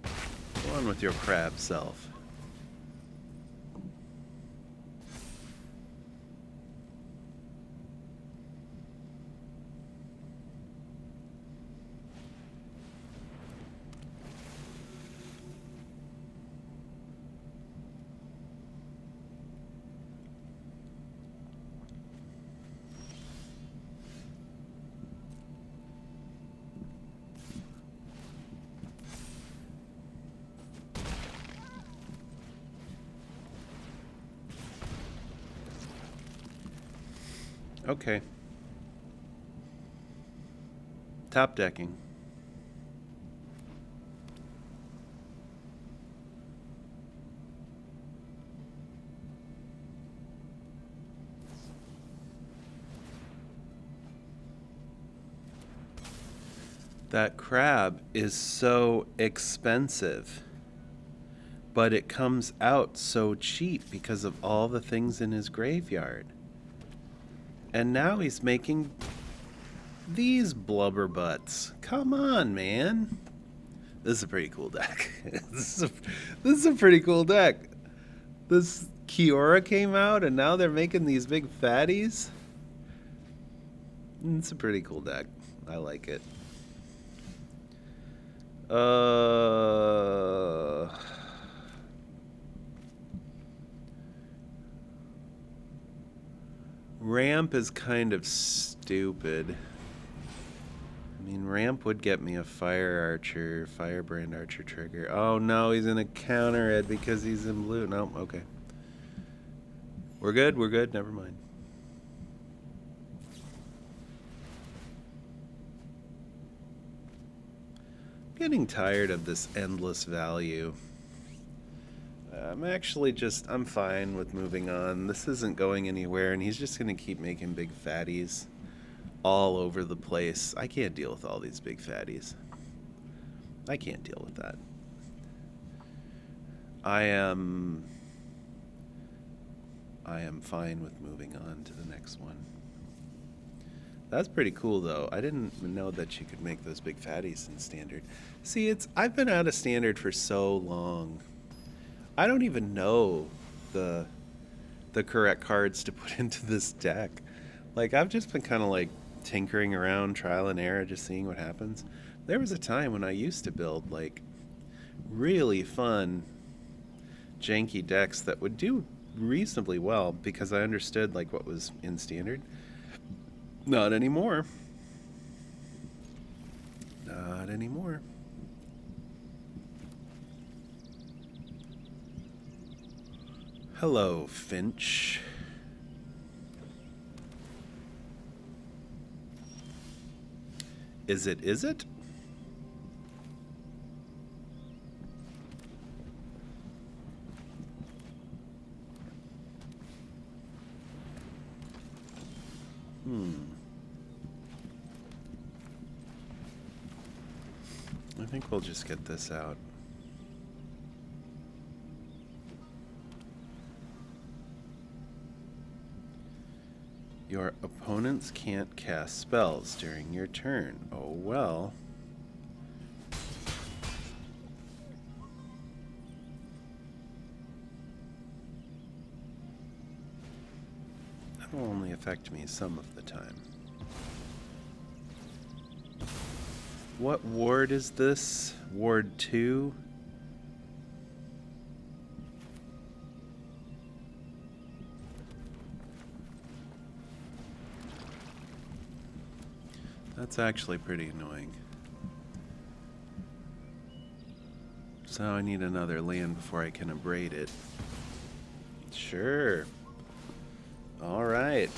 Go on with your crab self. Okay. Top decking. That crab is so expensive, but it comes out so cheap because of all the things in his graveyard. And now he's making these blubber butts. Come on, man. This is a pretty cool deck. This is a pretty cool deck. This Kiora came out and now they're making these big fatties. It's a pretty cool deck. I like it. Ramp is kind of stupid. I mean, ramp would get me a fire archer, firebrand archer trigger. Oh no, he's in a counter it because he's in blue. No, okay. We're good, never mind. I'm getting tired of this endless value. I'm fine with moving on. This isn't going anywhere, and he's just going to keep making big fatties all over the place. I can't deal with all these big fatties. I can't deal with that. I am fine with moving on to the next one. That's pretty cool, though. I didn't know that you could make those big fatties in Standard. See, I've been out of Standard for so long. I don't even know the correct cards to put into this deck. Like, I've just been kind of like tinkering around, trial and error, just seeing what happens. There was a time when I used to build like really fun, janky decks that would do reasonably well because I understood like what was in Standard. Not anymore. Not anymore. Hello, Finch. Is it? I think we'll just get this out. Your opponents can't cast spells during your turn. Oh well. That will only affect me some of the time. What ward is this? Ward 2? That's actually pretty annoying. So I need another land before I can abrade it. Sure. All right.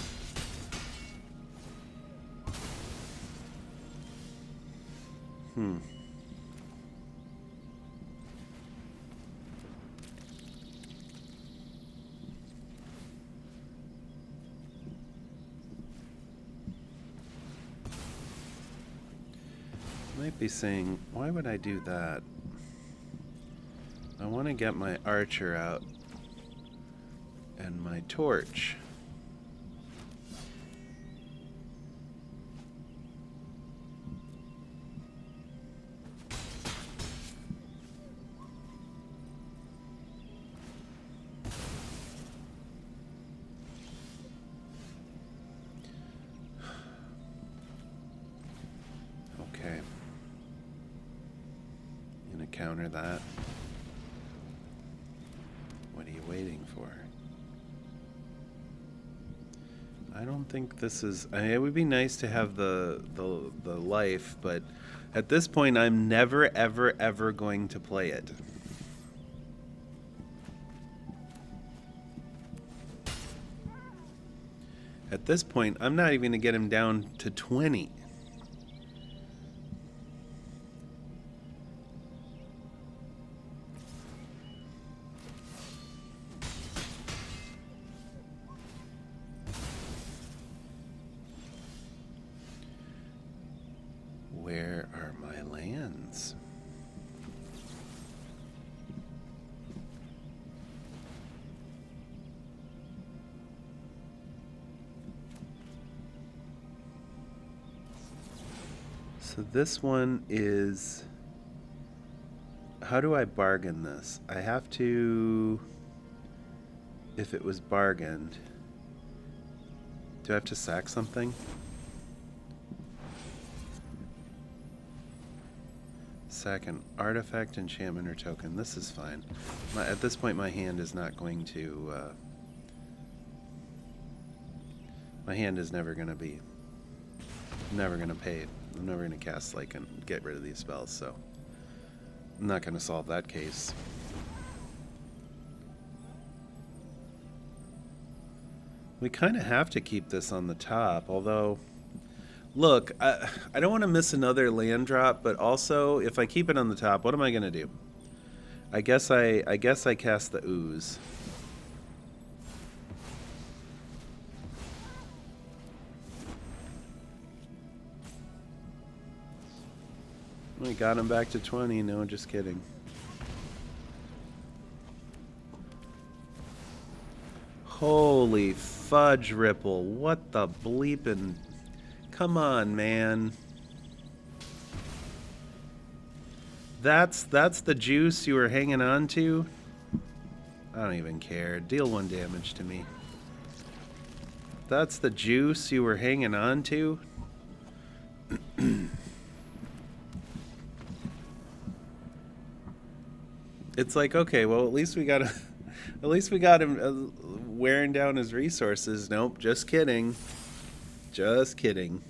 Might be saying, why would I do that? I want to get my archer out and my torch. Okay. Gonna counter that. What are you waiting for? I don't think this is. I mean, it would be nice to have the life, but at this point, I'm never, ever, ever going to play it. At this point, I'm not even gonna get him down to 20. Where are my lands? So this one is... How do I bargain this? I have to... If it was bargained... Do I have to sack something? Sack an artifact, enchantment, or token. This is fine. At this point, my hand is not going to... my hand is never going to be... Never going to pay. I'm never going to cast, like, and get rid of these spells, so... I'm not going to solve that case. We kind of have to keep this on the top, although... Look, I don't want to miss another land drop, but also, if I keep it on the top, what am I going to do? I guess I cast the ooze. We got him back to 20. No, just kidding. Holy fudge ripple. What the bleepin'... Come on, man. That's the juice you were hanging on to? I don't even care. Deal 1 damage to me. That's the juice you were hanging on to? It's like, okay, well, at least we got him wearing down his resources. Nope, just kidding. Just kidding.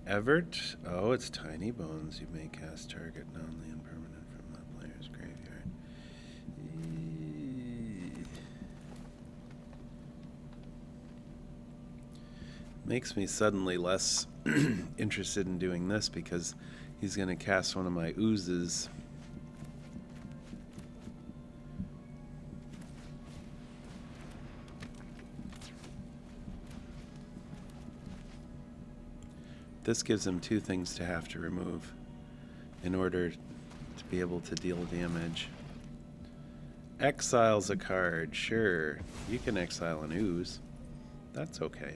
Evert. Oh, it's Tiny Bones. You may cast target non-land permanent from the player's graveyard. Makes me suddenly less interested in doing this because he's going to cast one of my oozes. This gives him two things to have to remove in order to be able to deal damage. Exiles a card. Sure, you can exile an ooze. That's okay.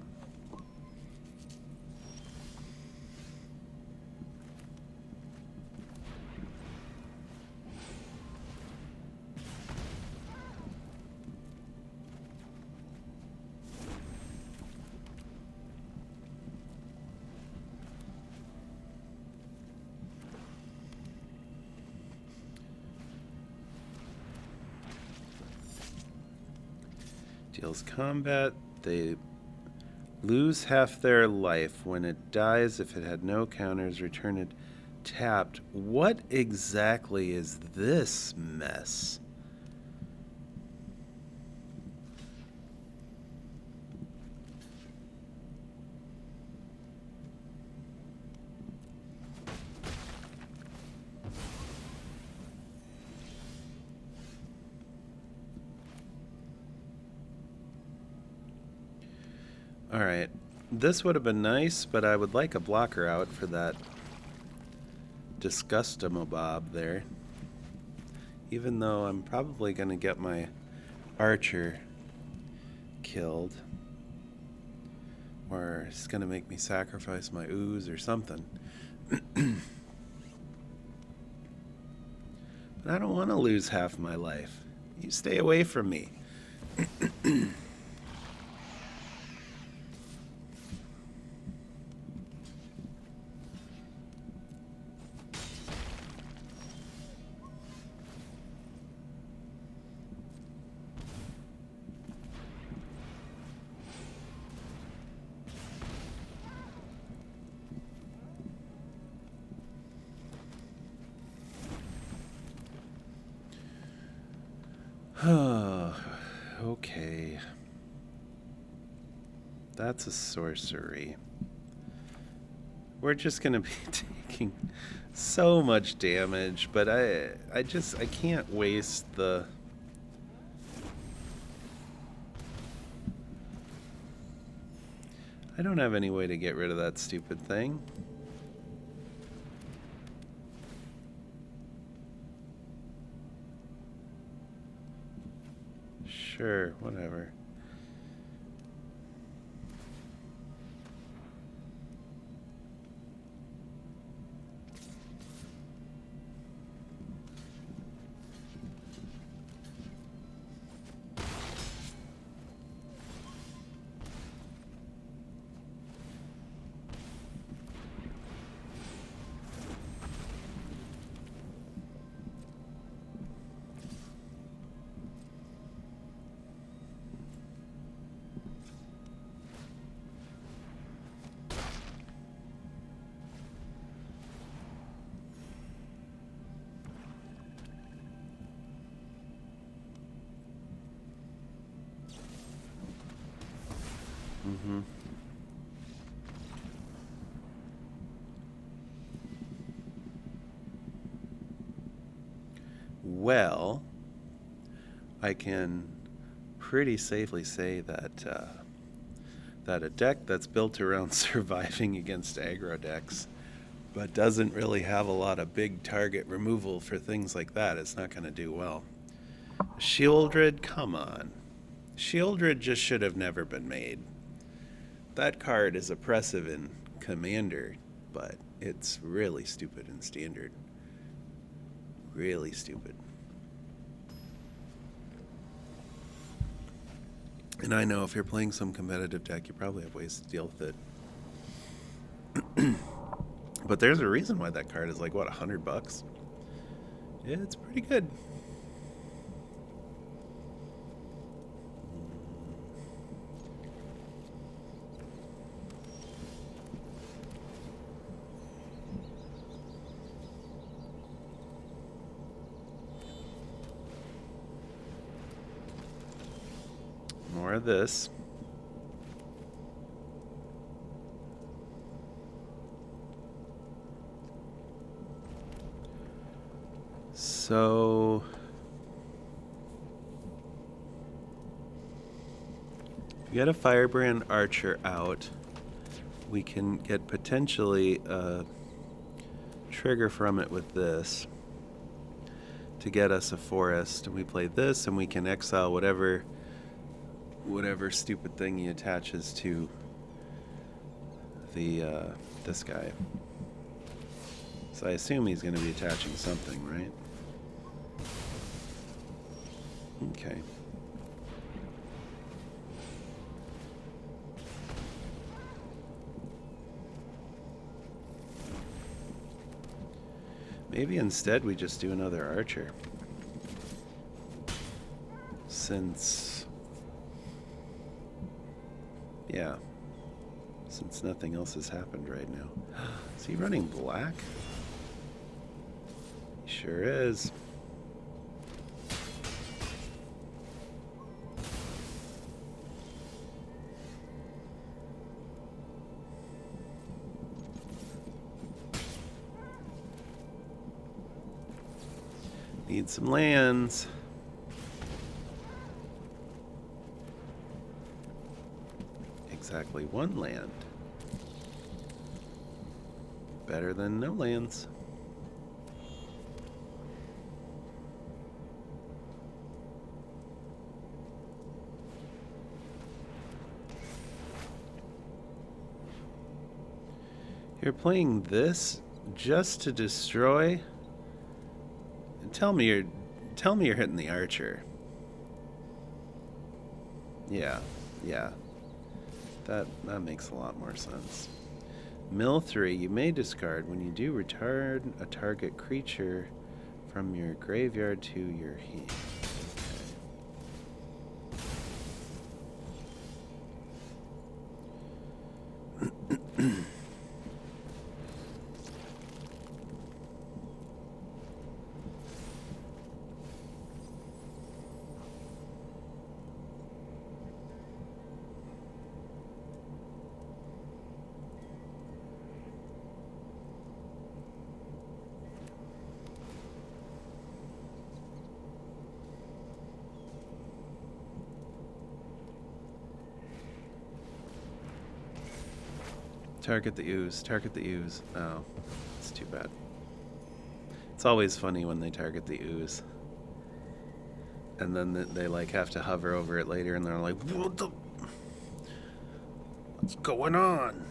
Deals combat. They lose half their life. When it dies, if it had no counters, return it tapped. What exactly is this mess? Alright, this would have been nice, but I would like a blocker out for that Disgustamobob there. Even though I'm probably going to get my archer killed. Or it's going to make me sacrifice my ooze or something. But I don't want to lose half my life. You stay away from me. Okay. That's a sorcery. We're just gonna be taking so much damage, but I can't waste the... I don't have any way to get rid of that stupid thing. Sure, whatever. Well, I can pretty safely say that that a deck that's built around surviving against aggro decks, but doesn't really have a lot of big target removal for things like that, it's not going to do well. Shieldred, come on. Shieldred just should have never been made. That card is oppressive in Commander, but it's really stupid in Standard. Really stupid. And I know if you're playing some competitive deck, you probably have ways to deal with it. But there's a reason why that card is like, what, $100? Yeah, it's pretty good. more of this. So if you get a Firebrand Archer out, we can get potentially a trigger from it with this to get us a forest. And we play this, and we can exile whatever stupid thing he attaches to the this guy. So I assume he's going to be attaching something, right? Okay. Maybe instead we just do another archer. Since nothing else has happened right now. Is he running black? He sure is. Need some lands. Exactly one land. Better than no lands. You're playing this just to destroy? Tell me you're hitting the archer. Yeah. That makes a lot more sense. Mill 3, you may discard when you do retard a target creature from your graveyard to your hand. Target the ooze. Target the ooze. Oh, it's too bad. It's always funny when they target the ooze. And then they like have to hover over it later and they're like, what's going on?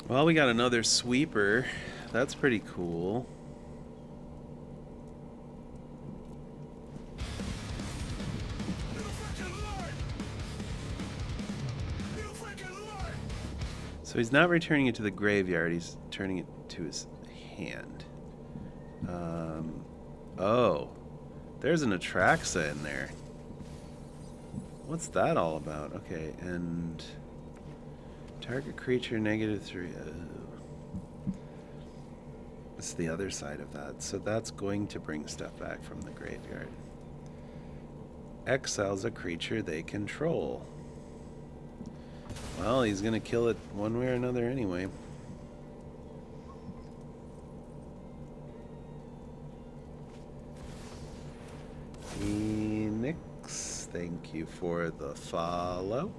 Well, we got another sweeper. That's pretty cool. So he's not returning it to the graveyard, he's turning it to his hand. Oh, there's an Atraxa in there. What's that all about? Okay, and target creature -3. It's the other side of that. So that's going to bring stuff back from the graveyard. Exiles a creature they control. Well, he's going to kill it one way or another anyway. Phoenix, thank you for the follow.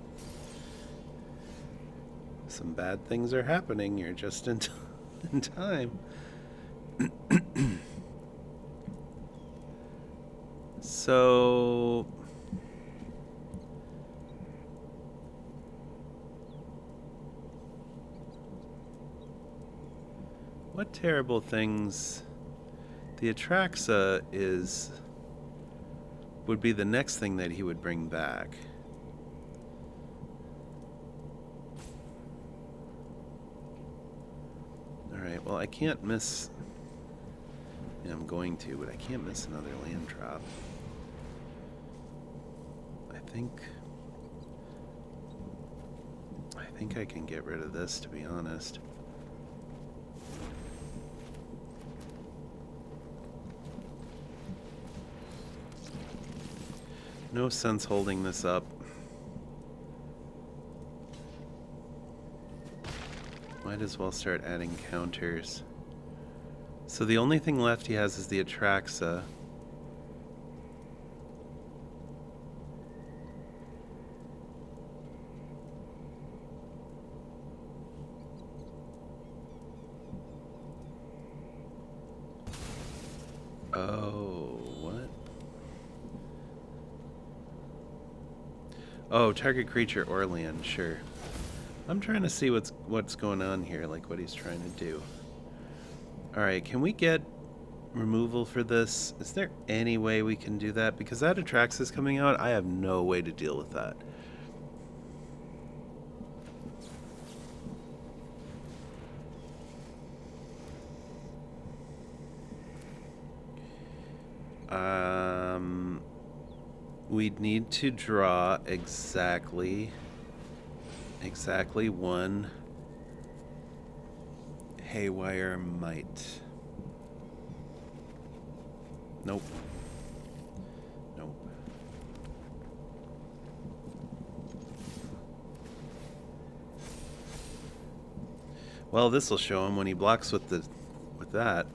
Some bad things are happening. You're just in time. So what terrible things? The Atraxa would be the next thing that he would bring back. Alright, well, I can't miss. Yeah, I'm going to, but I can't miss another land drop. I think I think I can get rid of this, to be honest. No sense holding this up. Might as well start adding counters. So the only thing left he has is the Atraxa. Oh, what? Oh, target creature or land, sure. I'm trying to see what's going on here, like what he's trying to do. Alright, can we get removal for this? Is there any way we can do that? Because that Atraxa coming out, I have no way to deal with that. We'd need to draw exactly one Haywire Might. Nope. Nope. Well, this will show him when he blocks with that.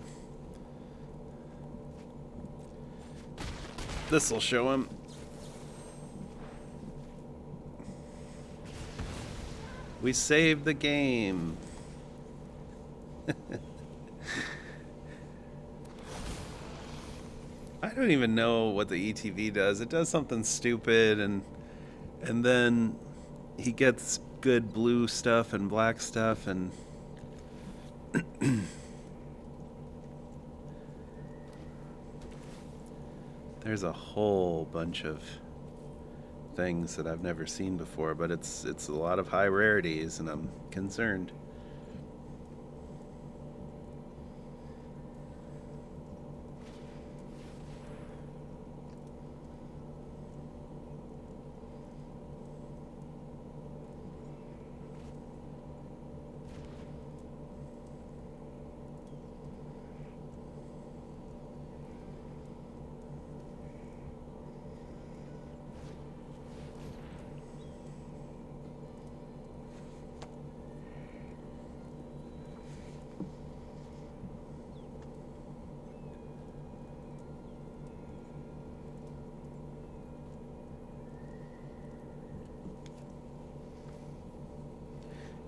This will show him. We saved the game. I don't even know what the ETV does. It does something stupid, and then he gets good blue stuff and black stuff, and there's a whole bunch of things that I've never seen before, but it's a lot of high rarities, and I'm concerned.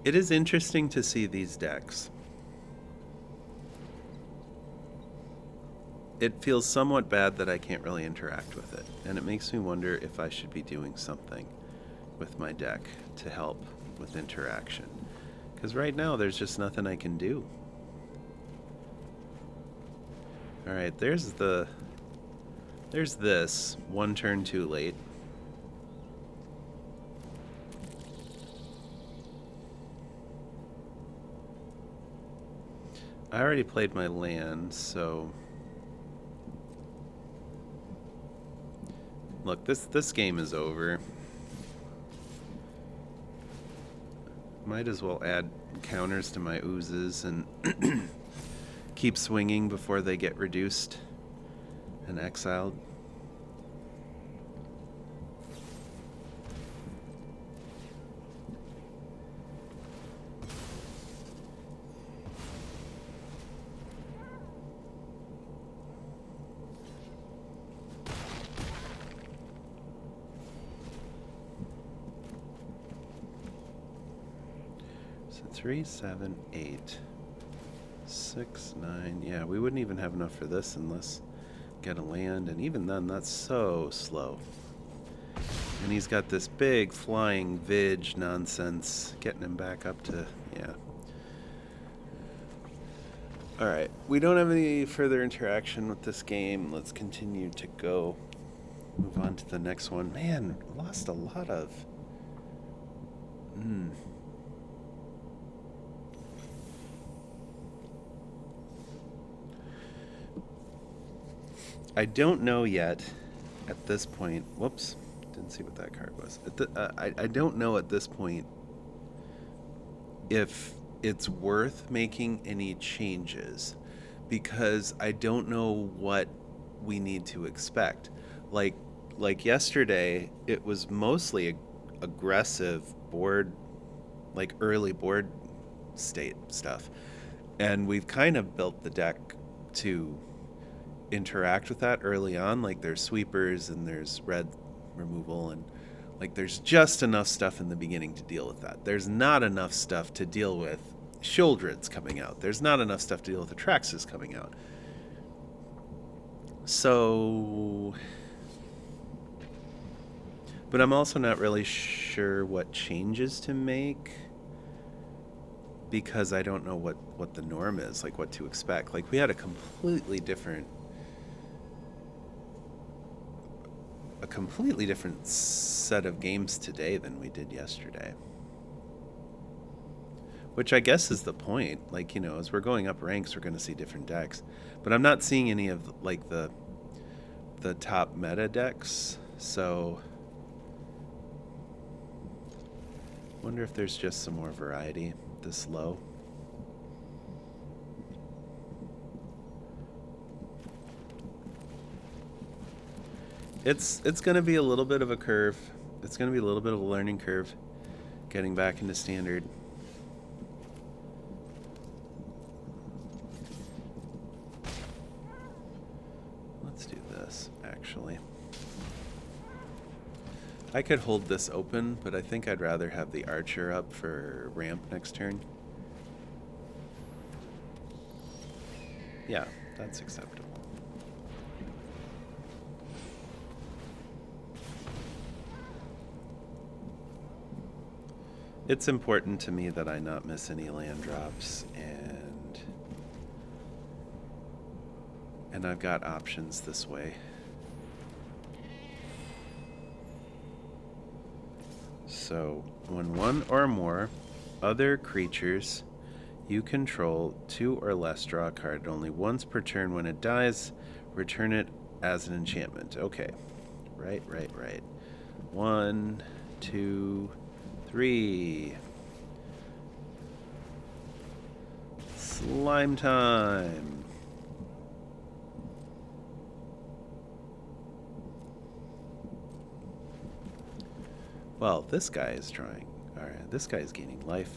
It is interesting to see these decks. It feels somewhat bad that I can't really interact with it, and it makes me wonder if I should be doing something with my deck to help with interaction. Because right now there's just nothing I can do. Alright, there's this, one turn too late. I already played my land, so look, this game is over. Might as well add counters to my oozes and keep swinging before they get reduced and exiled. So 3, 7, 8, 6, 9. Yeah, we wouldn't even have enough for this unless get a land, and even then that's so slow. And he's got this big flying Vidge nonsense getting him back up to, yeah. Alright, we don't have any further interaction with this game. Let's continue to go. Move on to the next one. Man, lost a lot of... I don't know yet at this point. Whoops. Didn't see what that card was. I don't know at this point if it's worth making any changes, because I don't know what we need to expect. Like like yesterday, it was mostly aggressive board, like early board state stuff. And we've kind of built the deck to interact with that early on. Like there's sweepers and there's red removal, and like there's just enough stuff in the beginning to deal with that. There's not enough stuff to deal with Shieldred's coming out. There's not enough stuff to deal with Atraxas coming out. So, but I'm also not really sure what changes to make, because I don't know what the norm is, like what to expect. Like we had a completely different set of games today than we did yesterday. Which I guess is the point. Like, you know, as we're going up ranks, we're going to see different decks. But I'm not seeing any of like the top meta decks. So wonder if there's just some more variety this low. It's going to be a little bit of a curve. It's going to be a little bit of a learning curve getting back into standard. Let's do this, actually. I could hold this open, but I think I'd rather have the archer up for ramp next turn. Yeah, that's acceptable. It's important to me that I not miss any land drops, and I've got options this way. So, when one or more other creatures you control 2 or less draw a card only once per turn. When it dies, return it as an enchantment. Okay. Right. 1, 2, 3. Slime time. Well, this guy is trying. Alright, this guy is gaining life.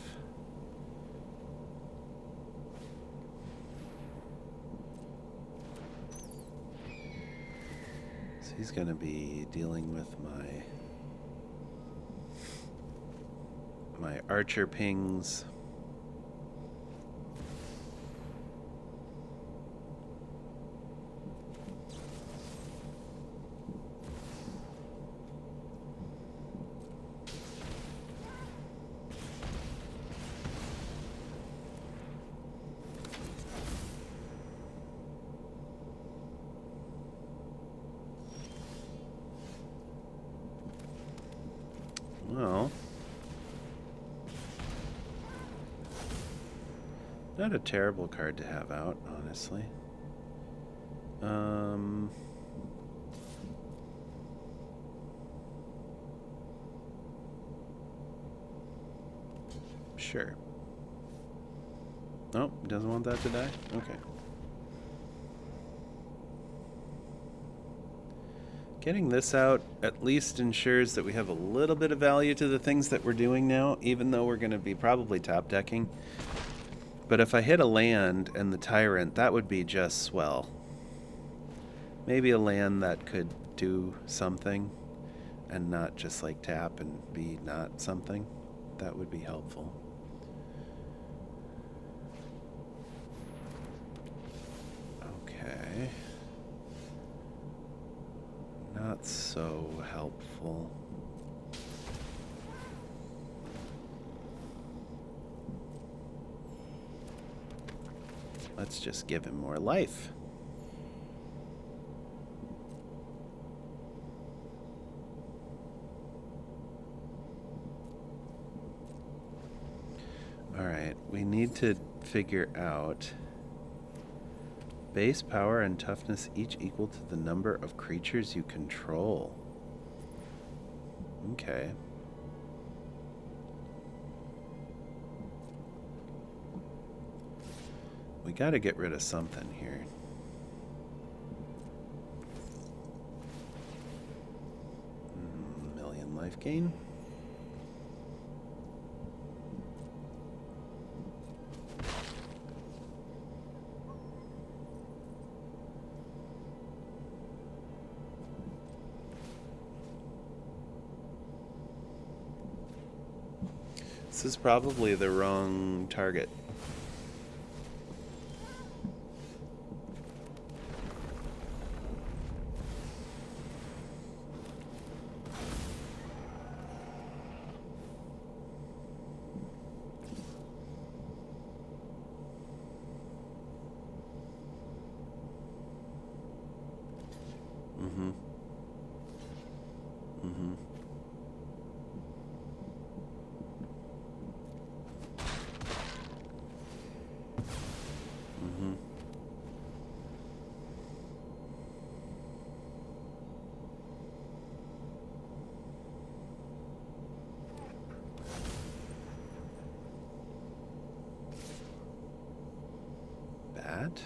So he's going to be dealing with my archer pings. Well, not a terrible card to have out, honestly. Sure. Nope, doesn't want that to die? Okay. Getting this out at least ensures that we have a little bit of value to the things that we're doing now, even though we're going to be probably top decking. But if I hit a land and the Tyrant, that would be just swell. Maybe a land that could do something and not just like tap and be not something. That would be helpful. Okay. Not so helpful. Let's just give him more life. All right, we need to figure out base power and toughness each equal to the number of creatures you control. Okay. We gotta get rid of something here. Million life gain. This is probably the wrong target. Mm-hmm. Mm-hmm. Mm-hmm. Bad?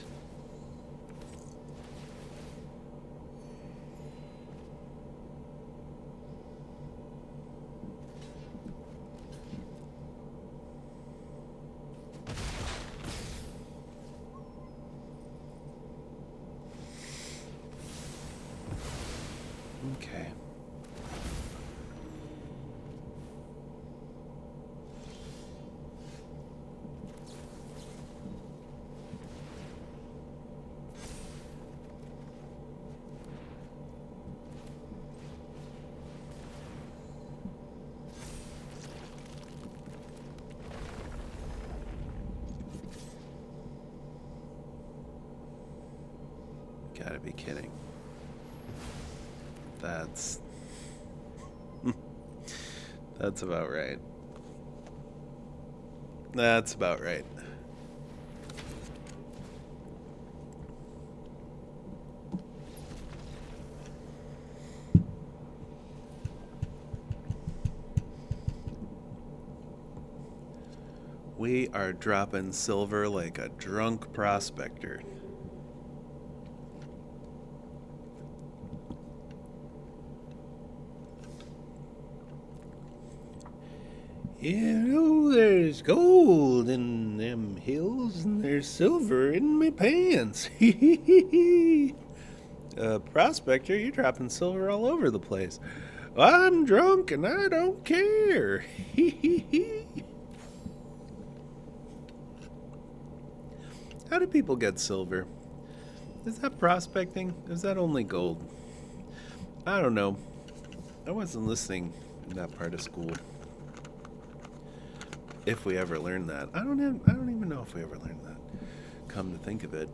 Okay. Gotta be kidding. That's that's about right. That's about right. We are dropping silver like a drunk prospector. You know, there's gold in them hills, and there's silver in me pants. Prospector, you're dropping silver all over the place. I'm drunk and I don't care. How do people get silver? Is that prospecting? Is that only gold? I don't know. I wasn't listening in that part of school. If we ever learned that. I don't even know if we ever learned that. Come to think of it.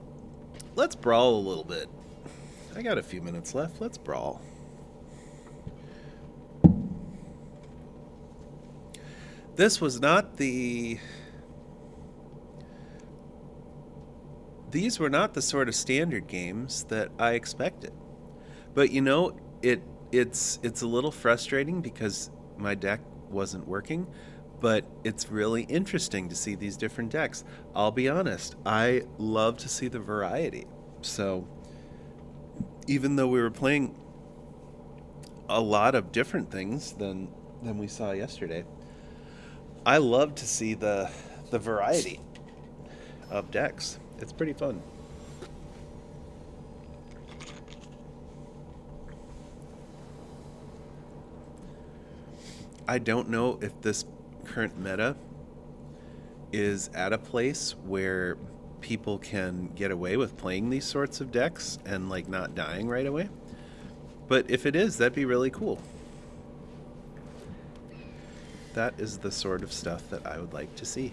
Let's brawl a little bit. I got a few minutes left. Let's brawl. This was not the... These were not the sort of standard games that I expected. But you know, it's a little frustrating because my deck wasn't working. But it's really interesting to see these different decks. I'll be honest, I love to see the variety. So even though we were playing a lot of different things than we saw yesterday, I love to see the variety of decks. It's pretty fun. I don't know if this current meta is at a place where people can get away with playing these sorts of decks and like not dying right away. But if it is, that'd be really cool. That is the sort of stuff that I would like to see.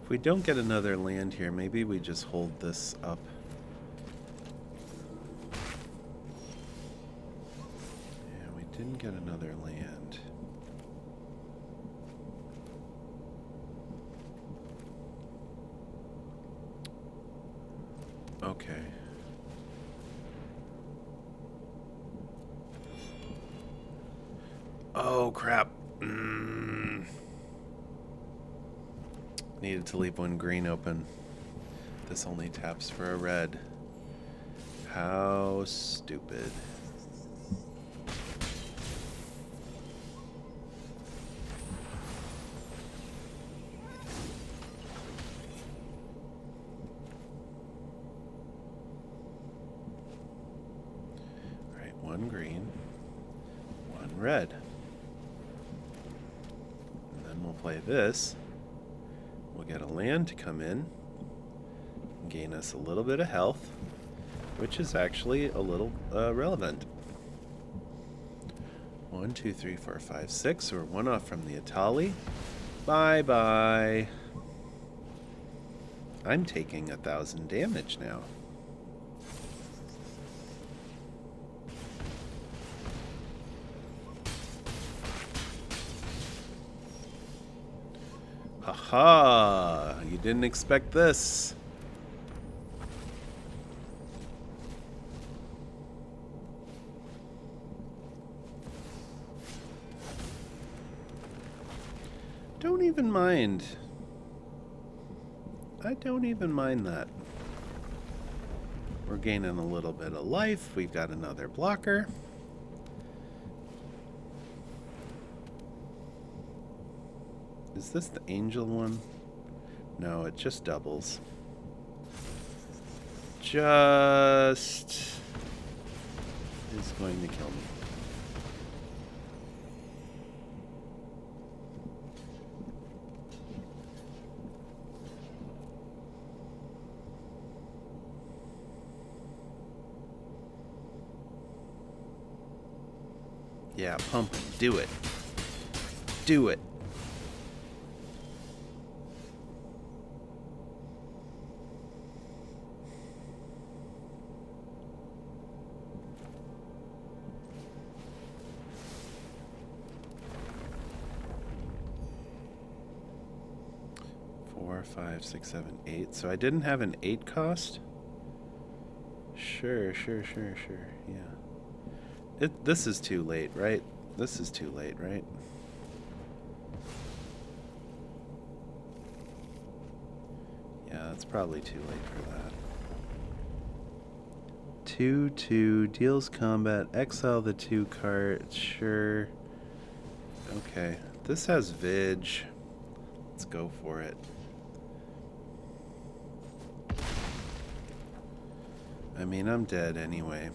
If we don't get another land here, maybe we just hold this up. Yeah, we didn't get another land. Okay. Oh, crap. Needed to leave one green open. This only taps for a red. How stupid. Alright, one green, one red. And then we'll play this. We'll get a land to come in, gain us a little bit of health, which is actually a little relevant. 1, 2, 3, 4, 5, 6. We're one off from the Atali. Bye-bye. I'm taking 1,000 damage now. Haha! You didn't expect this. Don't even mind. I don't even mind that. We're gaining a little bit of life. We've got another blocker. Is this the angel one? No, it just doubles. Just is going to kill me. Yeah, pump it. Do it. Do it. Four, 5, 6, 7, 8. So I didn't have an 8 cost? Sure. Yeah. This is too late, right? This is too late, right? Yeah, it's probably too late for that. 2/2 deals combat. Exile the 2 card. Sure. Okay. This has Vig. Let's go for it. I mean, I'm dead anyway.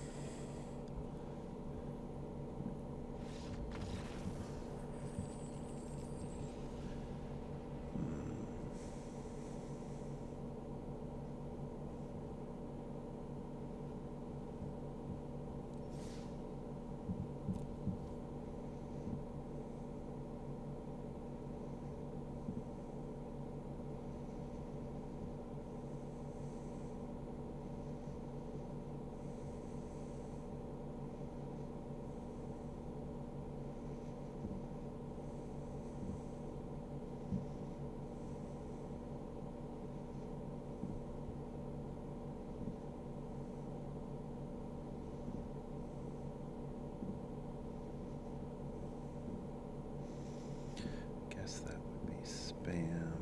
Guess that would be spam.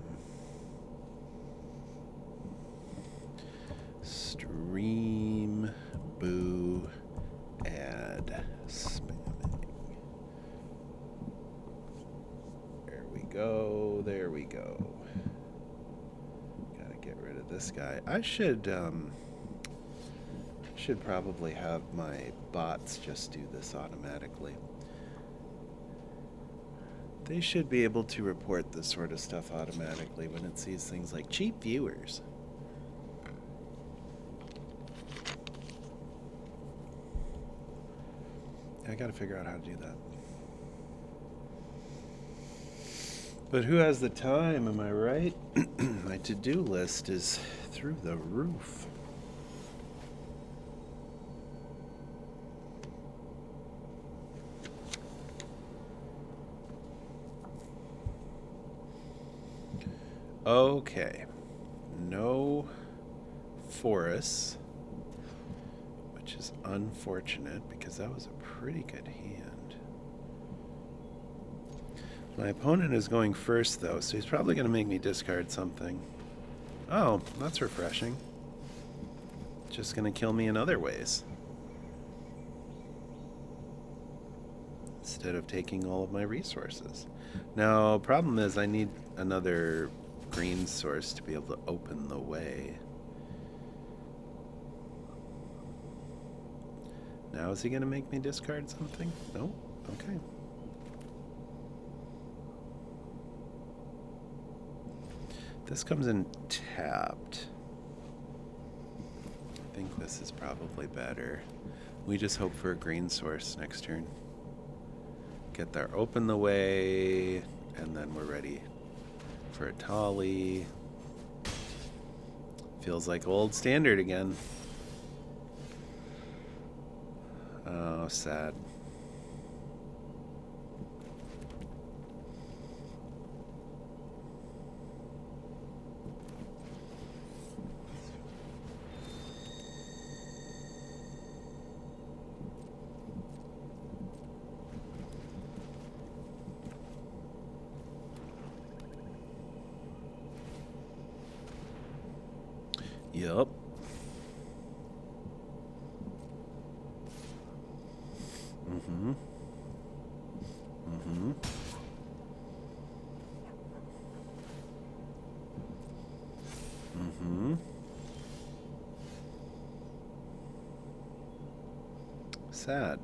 Stream, boo, add, spamming. There we go, there we go. Gotta get rid of this guy. I should probably have my bots just do this automatically. They should be able to report this sort of stuff automatically when it sees things like cheap viewers. I gotta figure out how to do that. But who has the time, am I right? My to-do list is through the roof. Okay, no forests, which is unfortunate because that was a pretty good hand. My opponent is going first, though, so he's probably going to make me discard something. Oh, that's refreshing. Just going to kill me in other ways. Instead of taking all of my resources. Now, problem is I need another green source to be able to open the way. Now is he going to make me discard something? No? Okay. This comes in tapped. I think this is probably better. We just hope for a green source next turn. Get there, open the way, and then we're ready for a Tali. Feels like old standard again. Oh, sad. Yup. Mm-hmm. Mm-hmm. Mm-hmm. Sad.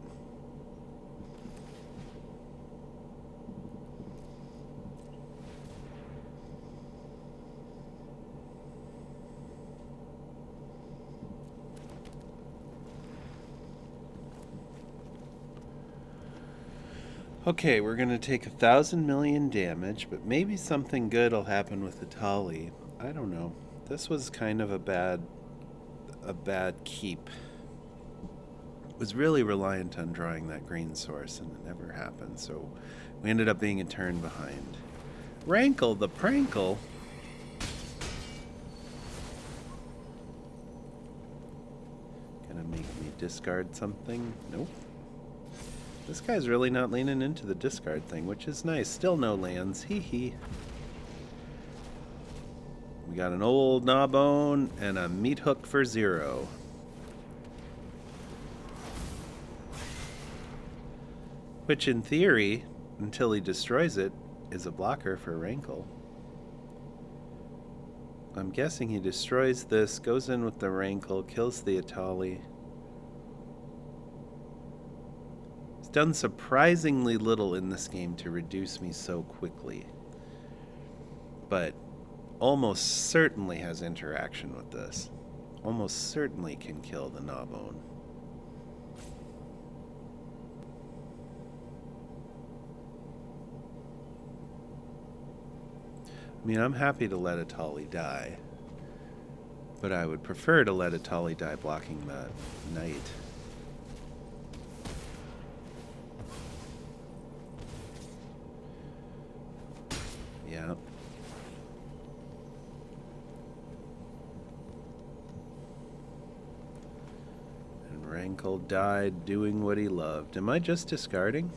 Okay, we're gonna take 1,000 million damage, but maybe something good will happen with the Tali. I don't know. This was kind of a bad keep. It was really reliant on drawing that green source, and it never happened. So we ended up being a turn behind. Rankle the Prankle. Gonna make me discard something? Nope. This guy's really not leaning into the discard thing, which is nice. Still no lands. Hee hee. We got an old Gnawbone and a Meat Hook for 0. Which in theory, until he destroys it, is a blocker for Rankle. I'm guessing he destroys this, goes in with the Rankle, kills the Atali. Done surprisingly little in this game to reduce me so quickly, but almost certainly has interaction with this. Almost certainly can kill the Gnawbone. I mean, I'm happy to let Atali die, but I would prefer to let Atali die blocking the Knight. Yeah. And Rankle died doing what he loved. Am I just discarding?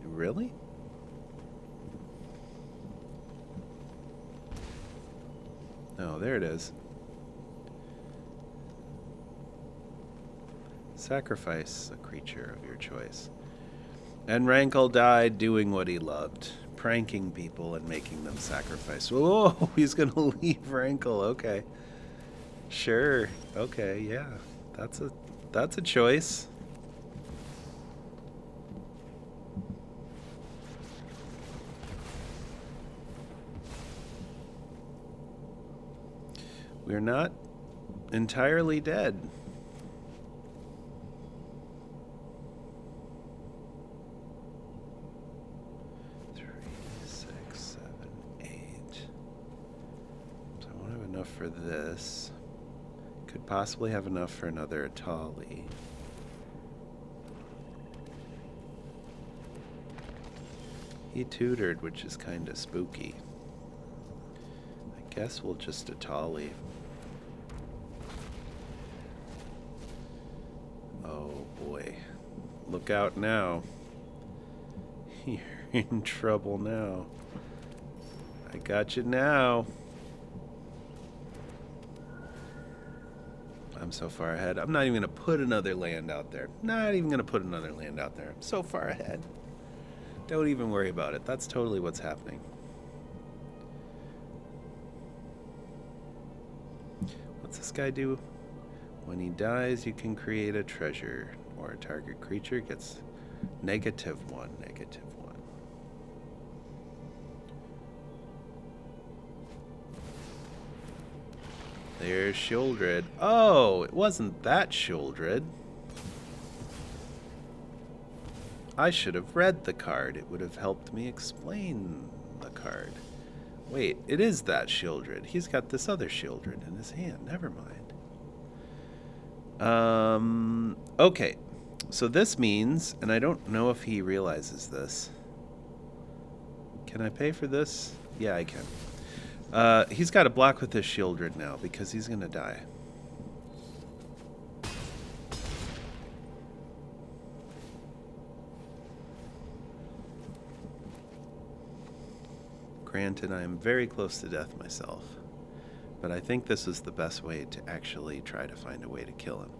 Really? Oh, there it is. Sacrifice a creature of your choice. And Rankle died doing what he loved, pranking people and making them sacrifice. Whoa, he's gonna leave Rankle. Okay, sure. Okay, yeah, that's a choice. We're not entirely dead. 3, 6, 7, 8. So I won't have enough for this. Could possibly have enough for another Atali. He tutored, which is kind of spooky. I guess we'll just Atali. Oh boy. Look out now. You're in trouble now. I got you now. I'm so far ahead. I'm not even going to put another land out there. Not even going to put another land out there. I'm so far ahead. Don't even worry about it. That's totally what's happening. What's this guy do? When he dies, you can create a treasure, or a target creature gets -1, -1. There's Sheoldred. Oh, it wasn't that Sheoldred. I should have read the card. It would have helped me explain the card. Wait, it is that Sheoldred. He's got this other Sheoldred in his hand. Never mind. Okay. So this means, and I don't know if he realizes this. Can I pay for this? Yeah, I can. He's got to block with his Sheoldred now because he's going to die. Granted, I am very close to death myself, but I think this is the best way to actually try to find a way to kill him.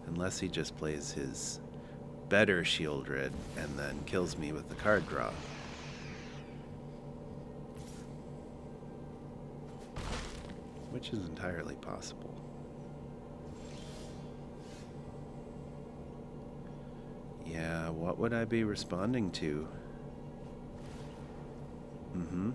Unless he just plays his better Sheoldred and then kills me with the card draw. Which is entirely possible. Yeah, what would I be responding to? Mm-hmm.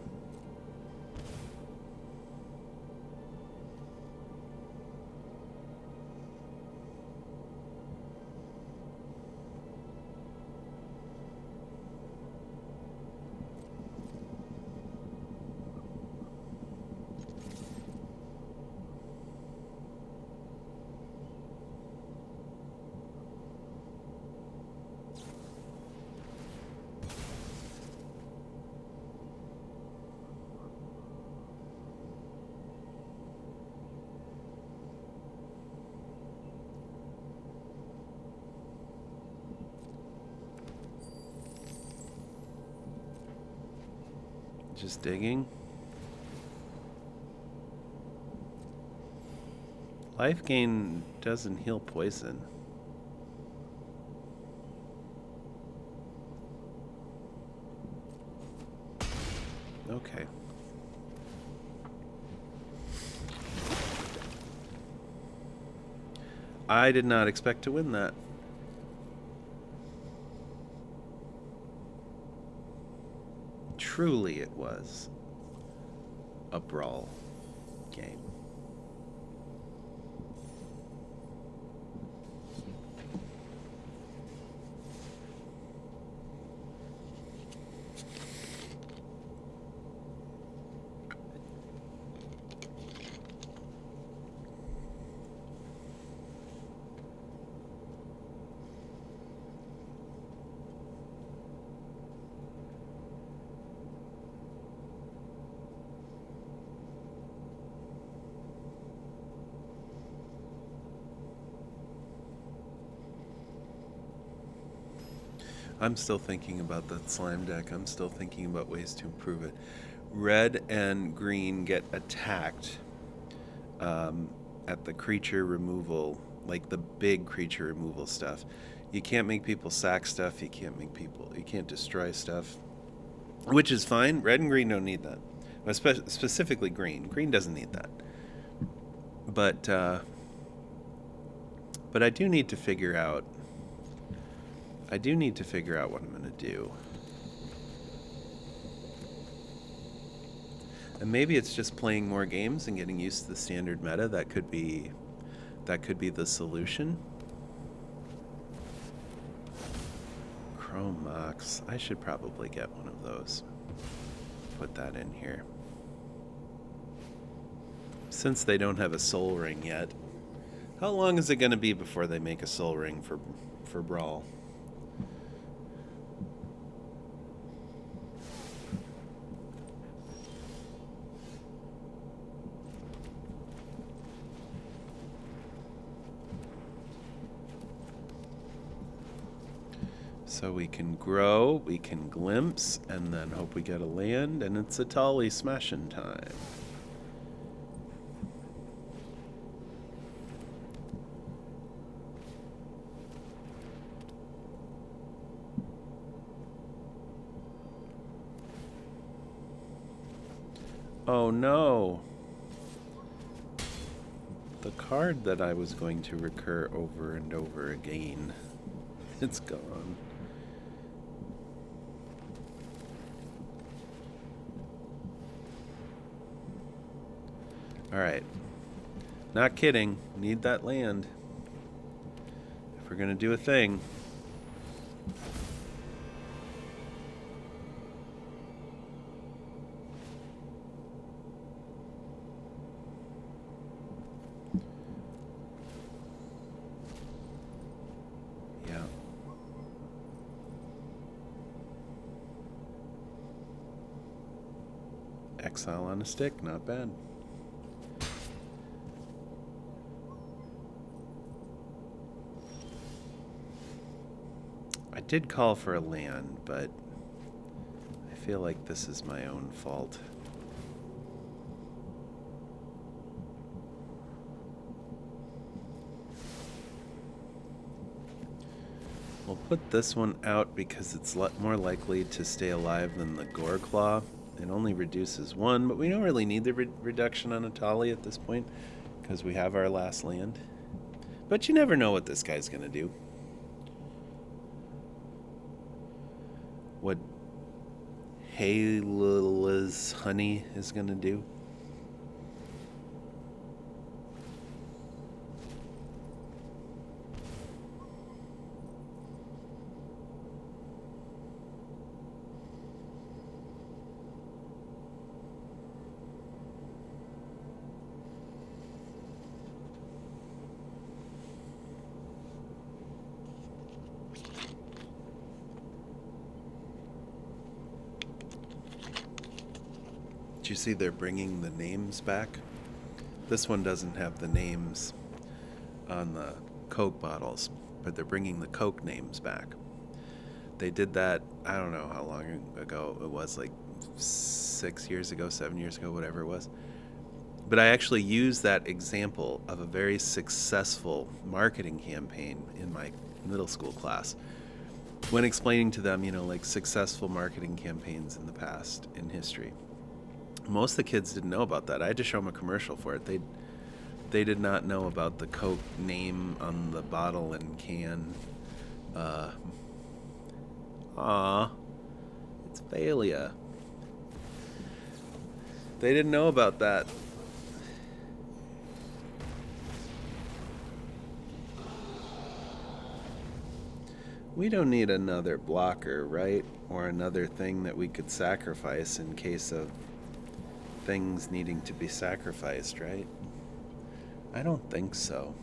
Just digging. Life gain doesn't heal poison. Okay. I did not expect to win that. Truly, it was a brawl game. I'm still thinking about that slime deck. I'm still thinking about ways to improve it. Red and green get attacked at the creature removal, like the big creature removal stuff. You can't make people sack stuff. You can't destroy stuff, which is fine. Red and green don't need that. Specifically green. Green doesn't need that. But I do need to figure out what I'm going to do. And maybe it's just playing more games and getting used to the standard meta. That could be the solution. Chrome Mox. I should probably get one of those. Put that in here. Since they don't have a Soul Ring yet. How long is it going to be before they make a Soul Ring for Brawl? So we can grow, we can glimpse, and then hope we get a land, and it's Atali smashing time. Oh no! The card that I was going to recur over and over again, it's gone. Alright. Not kidding. Need that land. If we're gonna do a thing. Yeah. Exile on a stick, not bad. I did call for a land, but I feel like this is my own fault. We'll put this one out because it's more likely to stay alive than the Goreclaw. It only reduces 1, but we don't really need the reduction on Atali at this point because we have our last land. But you never know what this guy's going to do. What Hayla's honey is going to do. You see they're bringing the names back. This one doesn't have the names on the Coke bottles, but they're bringing the Coke names back. They did that, I don't know how long ago it was, like 6 years ago, 7 years ago, whatever it was. But I actually used that example of a very successful marketing campaign in my middle school class when explaining to them, like successful marketing campaigns in the past in history. Most of the kids didn't know about that. I had to show them a commercial for it. They did not know about the Coke name on the bottle and can. It's Phalia. They didn't know about that. We don't need another blocker, right? Or another thing that we could sacrifice in case of things needing to be sacrificed, right? I don't think so.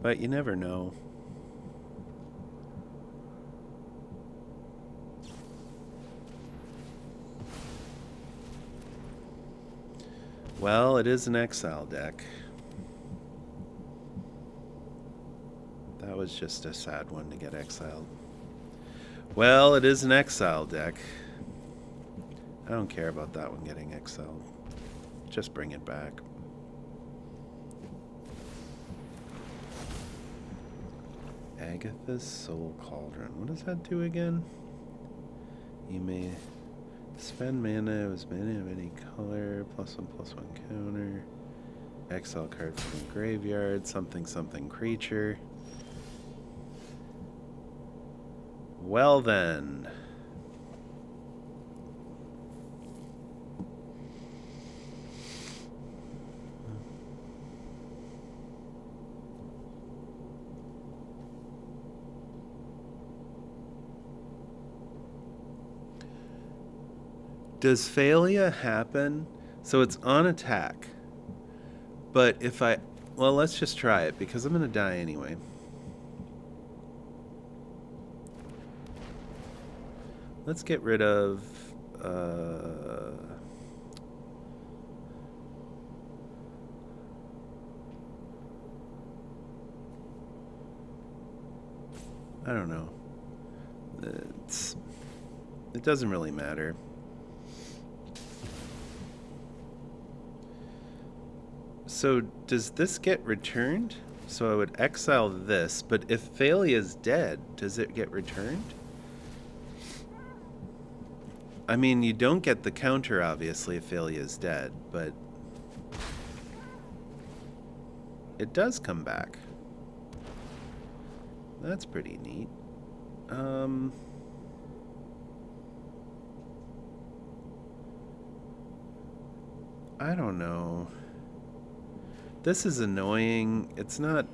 But you never know. Well, it is an exile deck. That was just a sad one to get exiled. Well, it is an exile deck. I don't care about that one getting exiled. Just bring it back. Agatha's Soul Cauldron. What does that do again? You may spend mana as mana of any color, +1/+1 counter. Exile card from the graveyard, something creature. Well then. Does Phalia happen? So it's on attack. But if well, let's just try it because I'm going to die anyway. Let's get rid of I don't know. It doesn't really matter. So does this get returned? So I would exile this, but if Thalia is dead, does it get returned? I mean, you don't get the counter, obviously, if Thalia is dead, but it does come back. That's pretty neat. I don't know. This is annoying. It's not.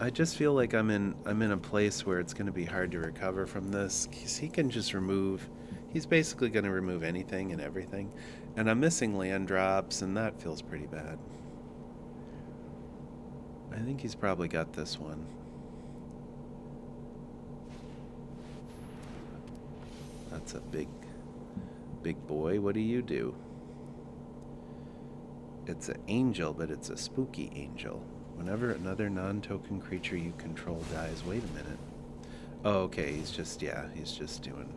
I just feel like I'm in a place where it's going to be hard to recover from this. 'Cause he can just remove. He's basically going to remove anything and everything, and I'm missing land drops, and that feels pretty bad. I think he's probably got this one. That's a big boy. What do you do? It's an angel, but it's a spooky angel. Whenever another non-token creature you control dies... Wait a minute. Oh, okay, he's just doing...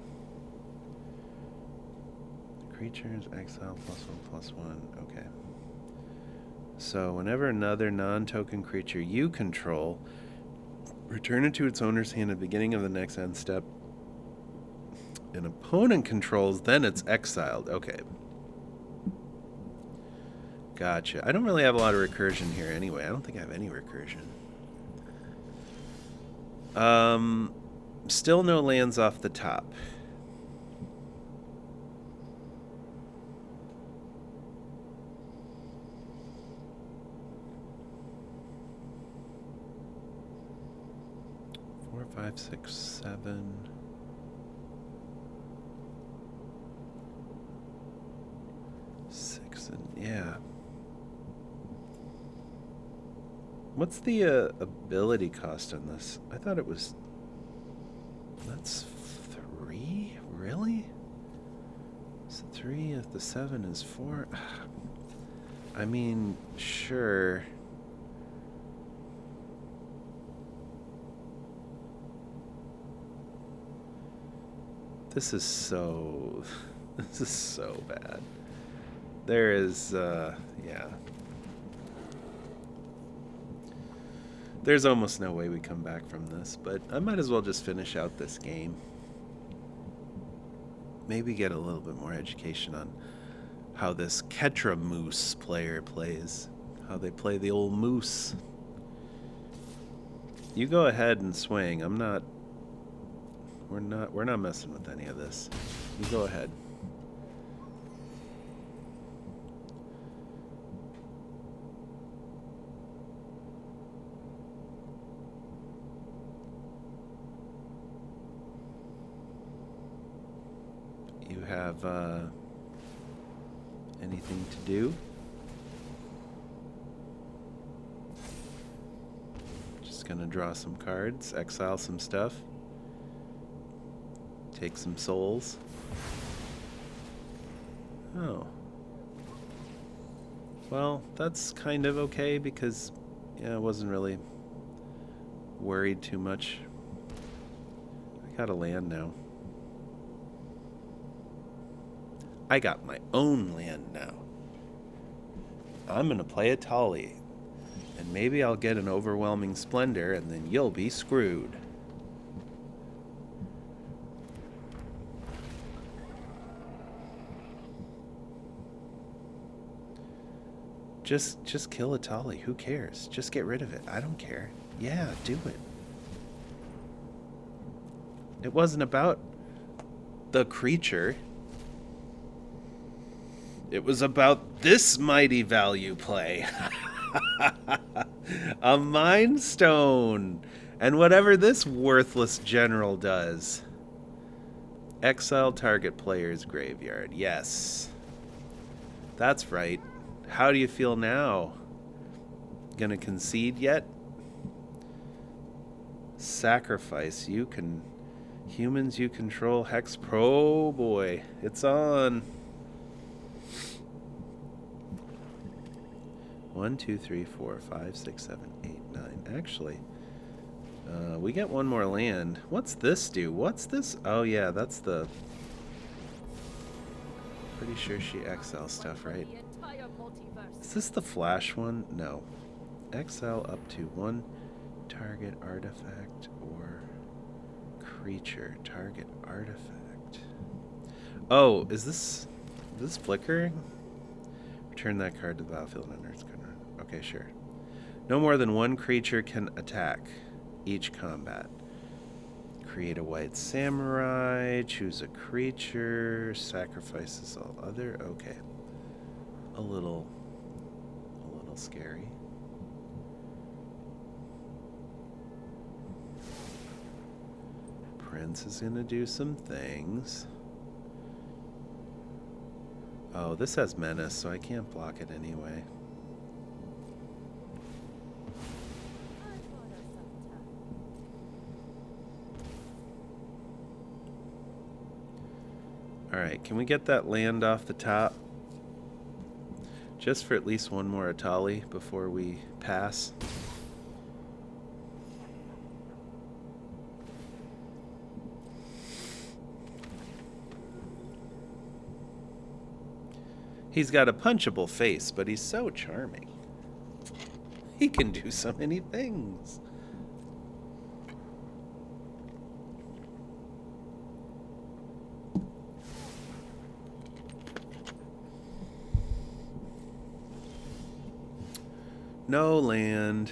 Creatures, exile, +1/+1. Okay. So, whenever another non-token creature you control, return it to its owner's hand at the beginning of the next end step. An opponent controls, then it's exiled. Okay. Gotcha. I don't really have a lot of recursion here anyway. I don't think I have any recursion. Still no lands off the top. Four, 5, 6, 7. Yeah. What's the ability cost on this? I thought it was... That's 3? Really? It's 3 if the 7 is 4? I mean, sure. This is so... This is so bad. There is, yeah. There's almost no way we come back from this, but I might as well just finish out this game. Maybe get a little bit more education on how this Ketra Moose player plays. How they play the old moose. You go ahead and swing. I'm not... We're not messing with any of this. You go ahead. You have anything to do? Just gonna draw some cards, exile some stuff, take some souls. Oh. Well, that's kind of okay because, yeah, I wasn't really worried too much. I got a land now. I got my own land now. I'm gonna play a Tali, and maybe I'll get an overwhelming splendor, and then you'll be screwed. Just kill a Tali. Who cares? Just get rid of it. I don't care. Yeah, do it. It wasn't about the creature. It was about this mighty value play. A Mind Stone. And whatever this worthless general does. Exile target player's graveyard. Yes. That's right. How do you feel now? Gonna concede yet? Sacrifice. You can... Humans you control. Hex Pro. Boy. It's on. 1, 2, 3, 4, 5, 6, 7, 8, 9. Actually, We get one more land. What's this do? What's this? Oh yeah, that's the... Pretty sure she XL stuff, right? Is this the flash one? No. XL up to one target artifact or creature. Target artifact. Oh, is this flickering? Return that card to the battlefield under its card. Okay, sure. No more than one creature can attack each combat. Create a white samurai, choose a creature, sacrifices all other. Okay. A little scary. Prince is gonna do some things. Oh, this has menace, so I can't block it anyway. Alright, can we get that land off the top? Just for at least one more Atali before we pass. He's got a punchable face, but he's so charming. He can do so many things. No land.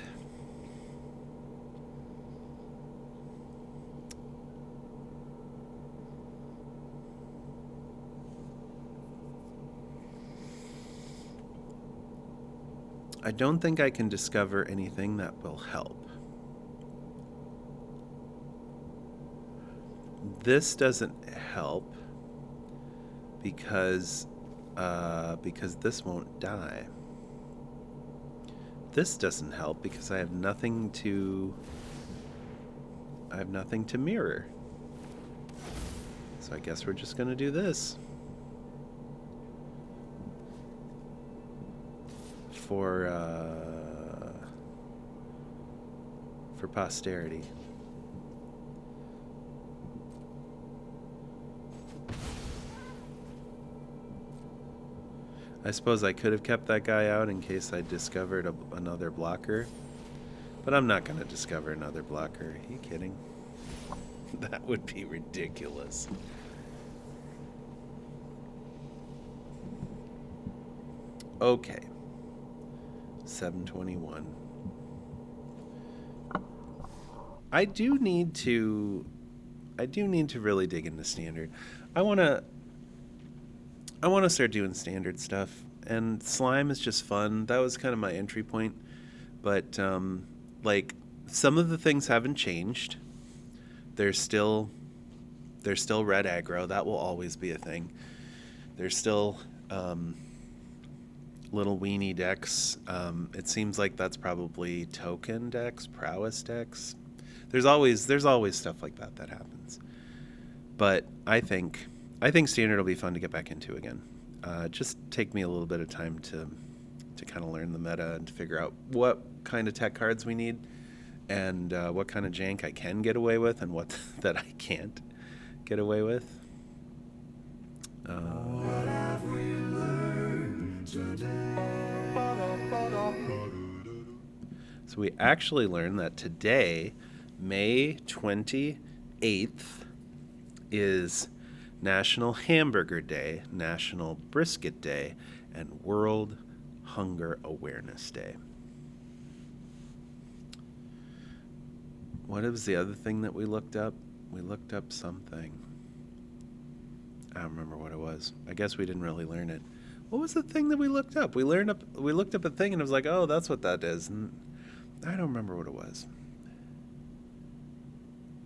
I don't think I can discover anything that will help. This doesn't help because this won't die. This doesn't help because I have nothing to mirror. So I guess we're just gonna do this. For posterity. I suppose I could have kept that guy out in case I discovered another blocker, but I'm not going to discover another blocker. Are you kidding? That would be ridiculous. Okay. 721. I do need to really dig into standard. I want to start doing standard stuff, and slime is just fun. That was kind of my entry point, but like some of the things haven't changed. There's still red aggro. That will always be a thing. There's still little weenie decks. It seems like that's probably token decks, prowess decks. There's always stuff like that happens. But I think standard will be fun to get back into again. Just take me a little bit of time to kind of learn the meta and to figure out what kind of tech cards we need and what kind of jank I can get away with and what that I can't get away with. What have we learned today? So we actually learned that today, May 28th, is National Hamburger Day, National Brisket Day, and World Hunger Awareness Day. What was the other thing that we looked up? We looked up something. I don't remember what it was. I guess we didn't really learn it. What was the thing that we looked up? We looked up a thing and it was like, oh, that's what that is. And I don't remember what it was.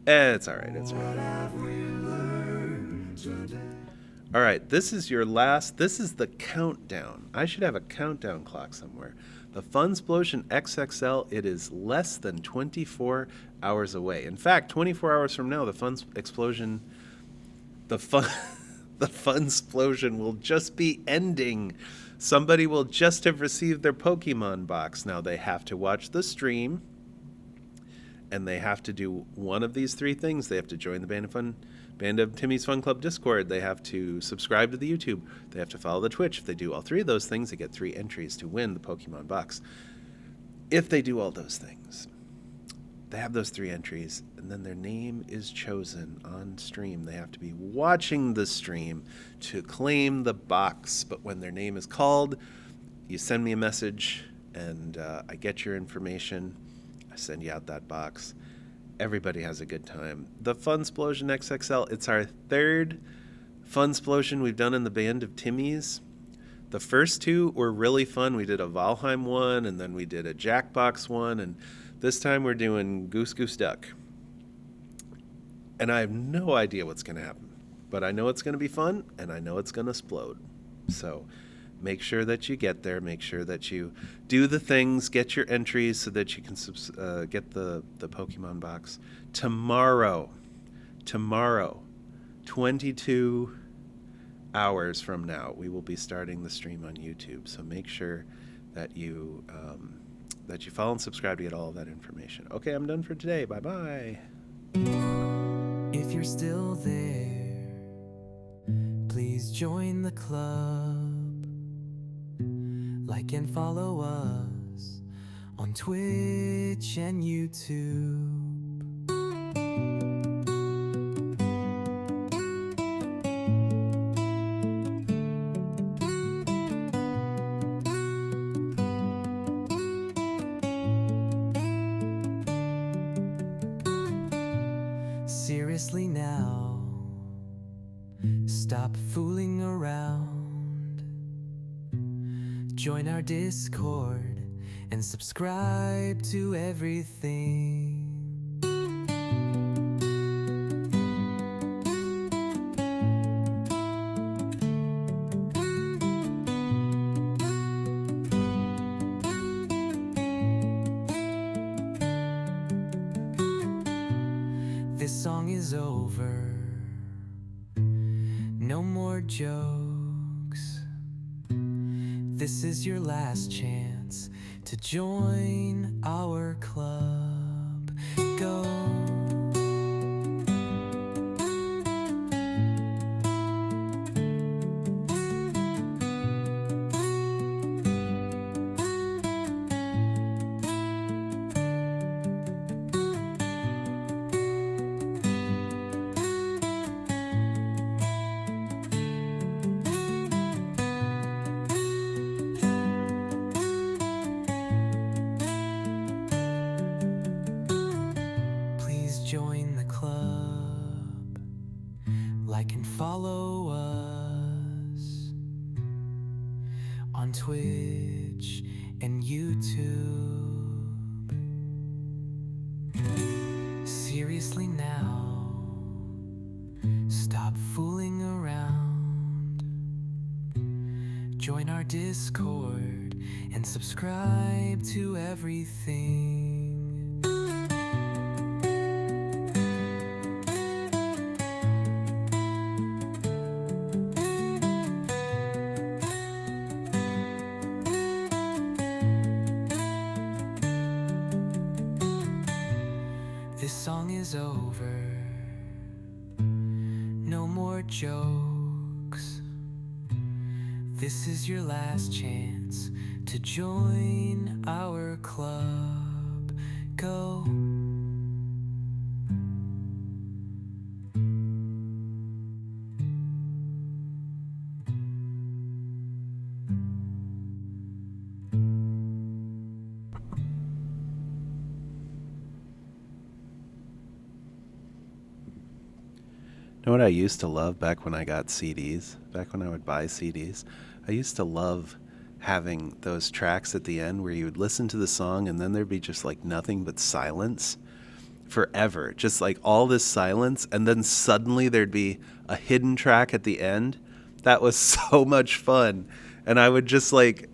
It's all right. It's all right. All right, this is the countdown. I should have a countdown clock somewhere. The Funsplosion XXL, it is less than 24 hours away. In fact, 24 hours from now, the Funsplosion will just be ending. Somebody will just have received their Pokemon box. Now they have to watch the stream and they have to do one of these three things. They have to join the Band of Timmy's Fun Club Discord. They have to subscribe to the YouTube. They have to follow the Twitch. If they do all three of those things, they get 3 entries to win the Pokemon box. If they do all those things, they have those 3 entries, and then their name is chosen on stream. They have to be watching the stream to claim the box. But when their name is called, you send me a message, and I get your information. I send you out that box. Everybody has a good time. The Funsplosion XXL, it's our 3rd Funsplosion we've done in the Band of Timmy's. The first 2 were really fun. We did a Valheim one, and then we did a Jackbox one, and this time we're doing Goose Goose Duck. And I have no idea what's going to happen, but I know it's going to be fun, and I know it's going to explode. So make sure that you get there. Make sure that you do the things, get your entries so that you can get the Pokemon box. Tomorrow, 22 hours from now, we will be starting the stream on YouTube. So make sure that you follow and subscribe to get all of that information. Okay, I'm done for today. Bye-bye. If you're still there, please join the club. Like and follow us on Twitch and YouTube. Seriously now, stop fooling around. Join our Discord and subscribe to everything. This song is over. No more jokes. This is your last chance to join our club. Go. Join the club, like and follow us on Twitch and YouTube. Seriously now, stop fooling around. Join our Discord and subscribe to everything. This song is over. No more jokes. This is your last chance to join our club. Go. You know what I used to love back when I got CDs? Back when I would buy CDs? I used to love having those tracks at the end where you would listen to the song and then there'd be just like nothing but silence forever. Just like all this silence, and then suddenly there'd be a hidden track at the end. That was so much fun. And I would just like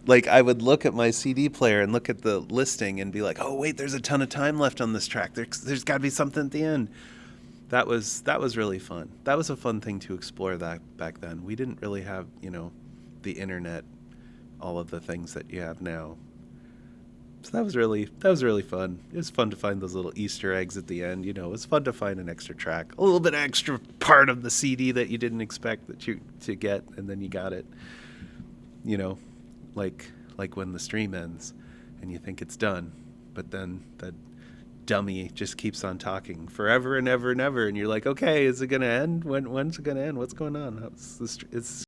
I would look at my CD player and look at the listing and be like, oh wait, there's a ton of time left on this track. There's got to be something at the end. That was really fun. That was a fun thing to explore that back then. We didn't really have, the internet, all of the things that you have now. So that was really fun. It was fun to find those little Easter eggs at the end. It was fun to find an extra track, a little bit extra part of the CD that you didn't expect that you to get, and then you got it. Like when the stream ends, and you think it's done, but then that dummy just keeps on talking forever and ever and ever, and you're like, okay, is it gonna end? When's it gonna end? What's going on? It's